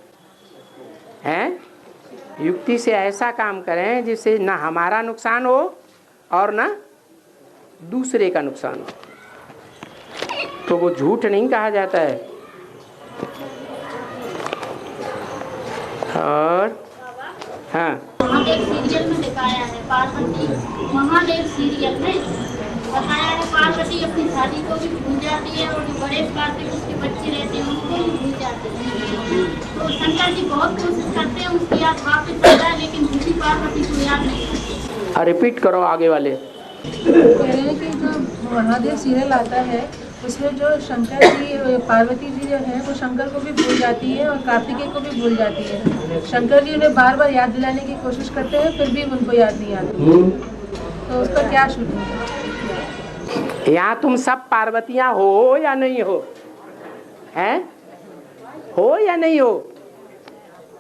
हैं? युक्ति से ऐसा काम करें जिससे ना हमारा नुकसान हो और ना दूसरे का नुकसान हो, तो वो झूठ नहीं कहा जाता है। और हाँ, महादेव सीरियल में दिखाया है पार्वती, महादेव सीरियल में बताया है पार्वती अपनी शादी को भी भूल जाती है और जो बड़े कार्तिक उसके बच्चे रहते हैं उनको भी भूल जाते हैं। तो शंकर जी बहुत कोशिश करते हैं उसकी याद वापस आ जाए, लेकिन दूसरी पार्वती को याद नहीं करते। रिपीट करो आगे वाले। कह रहे हैं कि जो महादेव सीरियल आता है उसमें जो शंकर जी पार्वती जी जो है वो शंकर को भी भूल जाती है और कार्तिकेय को भी भूल जाती है। शंकर जी उन्हें बार बार याद दिलाने की कोशिश करते हैं, फिर भी उनको याद नहीं आती। तो उसका क्या शूटिंग है? यहाँ तुम सब पार्वतियाँ हो या नहीं हो? हैं? हो या नहीं हो?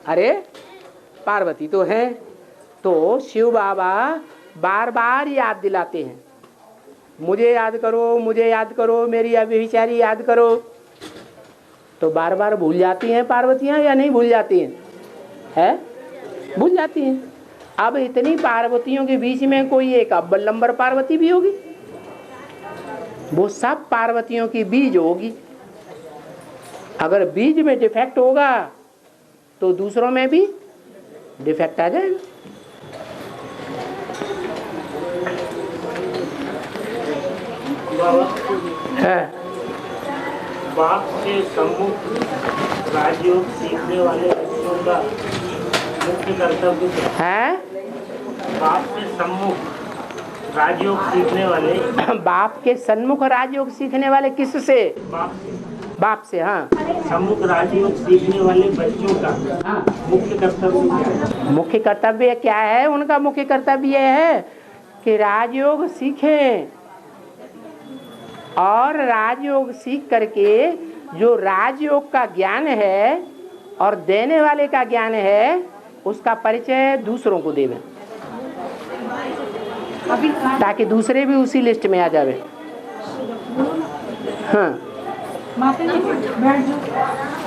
अरे पार्वती तो है। तो शिव बाबा बार बार याद दिलाते हैं, मुझे याद करो, मुझे याद करो, मेरी अभिचारी याद करो। तो बार बार भूल जाती हैं पार्वतियाँ या नहीं भूल जाती हैं? है? भूल जाती हैं। अब इतनी पार्वतियों के बीच में कोई एक अव्वल नंबर पार्वती भी होगी? वो सब पार्वतियों की बीज होगी। अगर बीज में डिफेक्ट होगा तो दूसरों में भी डिफेक्ट आ जाएगा। है बाप से सम्मुख राजयोग सीखने वाले बच्चों का मुख्य कर्तव्य है। बाप से सम्मुख राजयोग सीखने वाले बाप के सन्मुख राजयोग सीखने वाले किससे? बाप से। हाँ, सम्मुख राजयोग सीखने वाले बच्चों का मुख्य कर्तव्य क्या है? मुख्य कर्तव्य क्या है? उनका मुख्य कर्तव्य यह है कि राजयोग सीखें और राजयोग सीख करके जो राजयोग का ज्ञान है और देने वाले का ज्ञान है उसका परिचय दूसरों को देवें, ताकि दूसरे भी उसी लिस्ट में आ जावे। हाँ,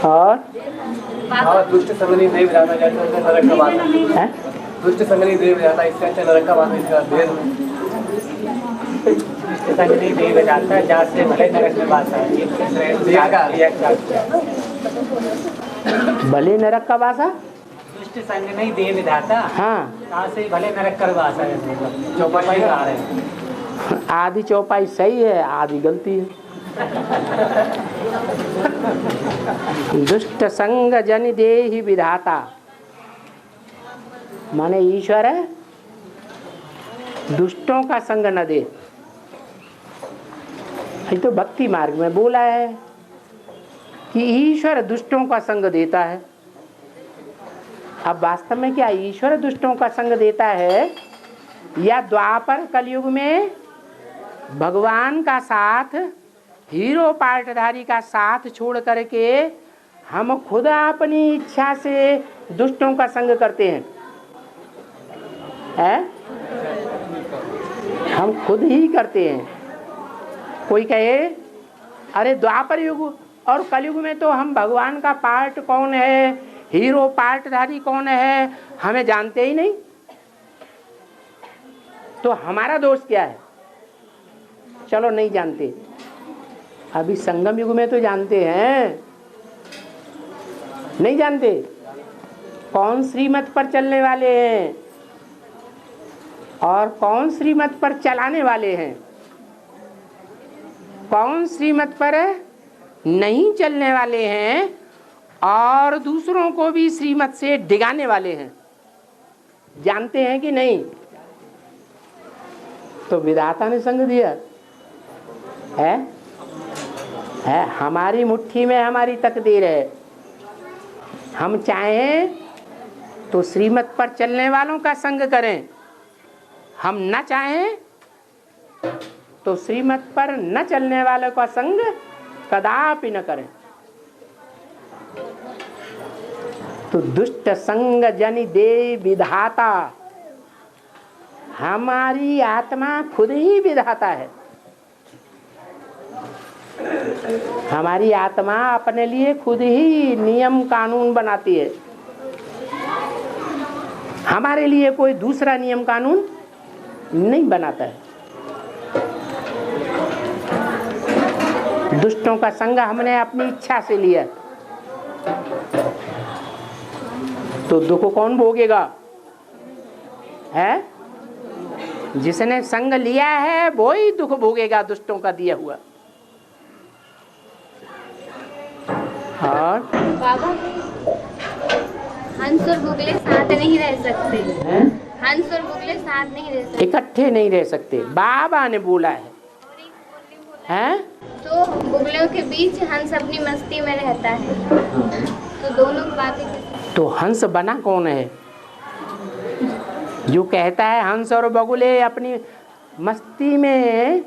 और दुष्ट संगनी देव जाना जैसे नरक का बात है। दुष्ट संगनी देव जाना इससे अच्छा नरक का बात इसका भेद। दुष्ट संगनी देव जाता है जहाँ से भले नरक में बात है। भले नरक का वासा। दुष्ट संगनी देव जाता। हाँ, जहाँ से भले नरक का वासा है। चौपाई आ रहे हैं। आधी चौपाई सही है, आधी गलती है। दुष्ट संग जन देहि विधाता, माने ईश्वर है दुष्टों का संग न दे। ये तो भक्ति मार्ग में बोला है कि ईश्वर दुष्टों का संग देता है। अब वास्तव में क्या ईश्वर दुष्टों का संग देता है या द्वापर कलयुग में भगवान का साथ, हीरो पार्टधारी का साथ छोड़ करके हम खुद अपनी इच्छा से दुष्टों का संग करते हैं? हम खुद ही करते हैं। कोई कहे अरे द्वापर युग और कलयुग में तो हम भगवान का पार्ट कौन है, हीरो पार्टधारी कौन है, हमें जानते ही नहीं, तो हमारा दोष क्या है? चलो नहीं जानते, अभी संगम युग में तो जानते हैं। नहीं जानते कौन श्रीमत पर चलने वाले हैं और कौन श्रीमत पर चलाने वाले हैं, कौन श्रीमत पर नहीं चलने वाले हैं और दूसरों को भी श्रीमत से डिगाने वाले हैं। जानते हैं कि नहीं? तो विधाता ने संग दिया है। हमारी मुट्ठी में हमारी तकदीर है। हम चाहें तो श्रीमत पर चलने वालों का संग करें, हम न चाहें तो श्रीमत पर न चलने वालों का संग कदापि न करें। तो दुष्ट संग जनि दे विधाता, हमारी आत्मा खुद ही विधाता है। हमारी आत्मा अपने लिए खुद ही नियम कानून बनाती है। हमारे लिए कोई दूसरा नियम कानून नहीं बनाता है। दुष्टों का संग हमने अपनी इच्छा से लिया तो दुख कौन भोगेगा? है जिसने संग लिया है वो ही दुख भोगेगा दुष्टों का दिया हुआ। और बाबा, हंस और बुगले साथ नहीं रह सकते। हंस और बुगले साथ नहीं रह सकते, इकट्ठे नहीं रह सकते, बाबा ने बोला है। हैं? तो बुगलों के बीच हंस अपनी मस्ती में रहता है, तो दोनों बातें। तो हंस बना कौन है? जो कहता है हंस और बगुले अपनी मस्ती में,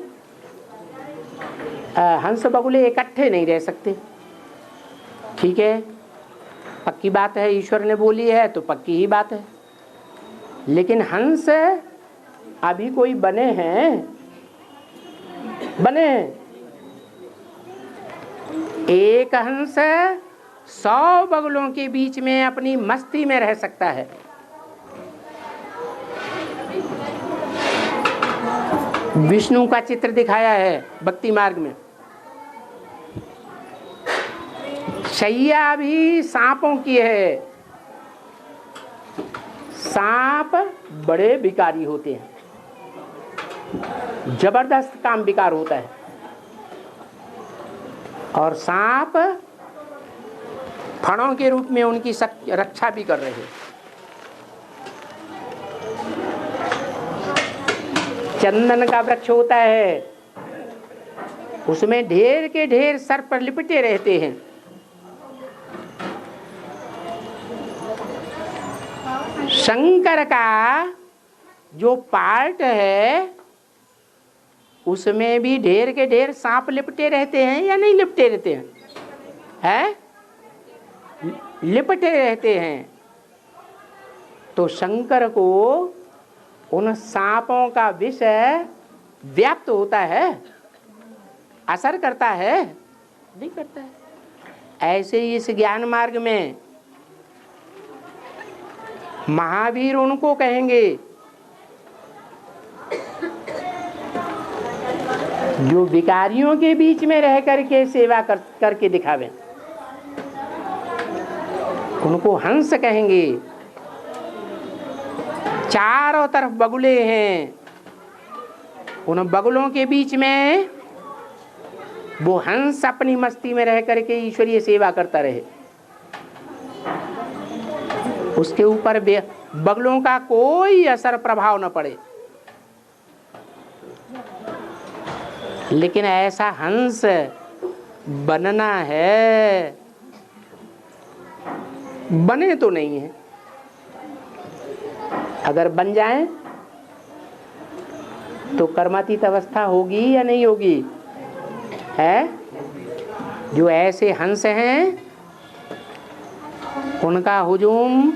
हंस बगुले इकट्ठे नहीं रह सकते। ठीक है, पक्की बात है, ईश्वर ने बोली है तो पक्की ही बात है। लेकिन हंस अभी कोई बने हैं? बने एक हंस 100 बगुलों के बीच में अपनी मस्ती में रह सकता है। विष्णु का चित्र दिखाया है भक्ति मार्ग में। शैया भी सांपों की है। सांप बड़े विकारी होते हैं, जबरदस्त काम विकार होता है। और सांप फणों के रूप में उनकी रक्षा भी कर रहे हैं। चंदन का वृक्ष होता है, उसमें ढेर के ढेर सर्प लिपटे रहते हैं। शंकर का जो पार्ट है उसमें भी ढेर के ढेर सांप लिपटे रहते हैं या नहीं लिपटे रहते हैं? हैं? लिपटे रहते हैं। तो शंकर को उन सांपों का विष व्याप्त होता है, असर करता है? नहीं करता है। ऐसे ही इस ज्ञान मार्ग में महावीर उनको कहेंगे जो विकारियों के बीच में रह करके सेवा करके दिखावे, उनको हंस कहेंगे। चारों तरफ बगुले हैं, उन बगुलों के बीच में वो हंस अपनी मस्ती में रह करके ईश्वरीय सेवा करता रहे। उसके ऊपर बगुलों का कोई असर प्रभाव न पड़े। लेकिन ऐसा हंस बनना है, बने तो नहीं है। अगर बन जाए तो कर्मातीत अवस्था होगी या नहीं होगी? है? जो ऐसे हंस हैं उनका हुजूम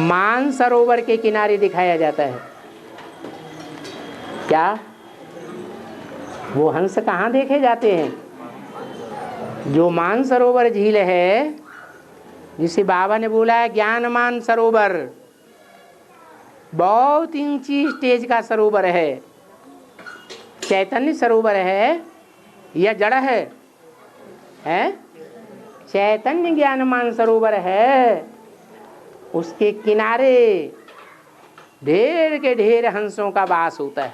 मानसरोवर के किनारे दिखाया जाता है। क्या वो हंस कहाँ देखे जाते हैं? जो मानसरोवर झील है, जिसे बाबा ने बोला है ज्ञान मानसरोवर, बहुत ऊंची स्टेज का सरोवर है। चैतन्य सरोवर है या जड़ है? हैं? चैतन्य ज्ञान मानसरोवर है। उसके किनारे ढेर के ढेर हंसों का वास होता है।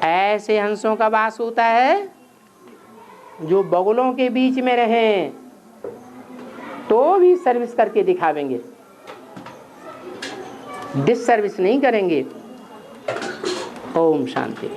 ऐसे हंसों का वास होता है जो बगुलों के बीच में रहें तो भी सर्विस करके दिखावेंगे, डिस सर्विस नहीं करेंगे। ओम शांति।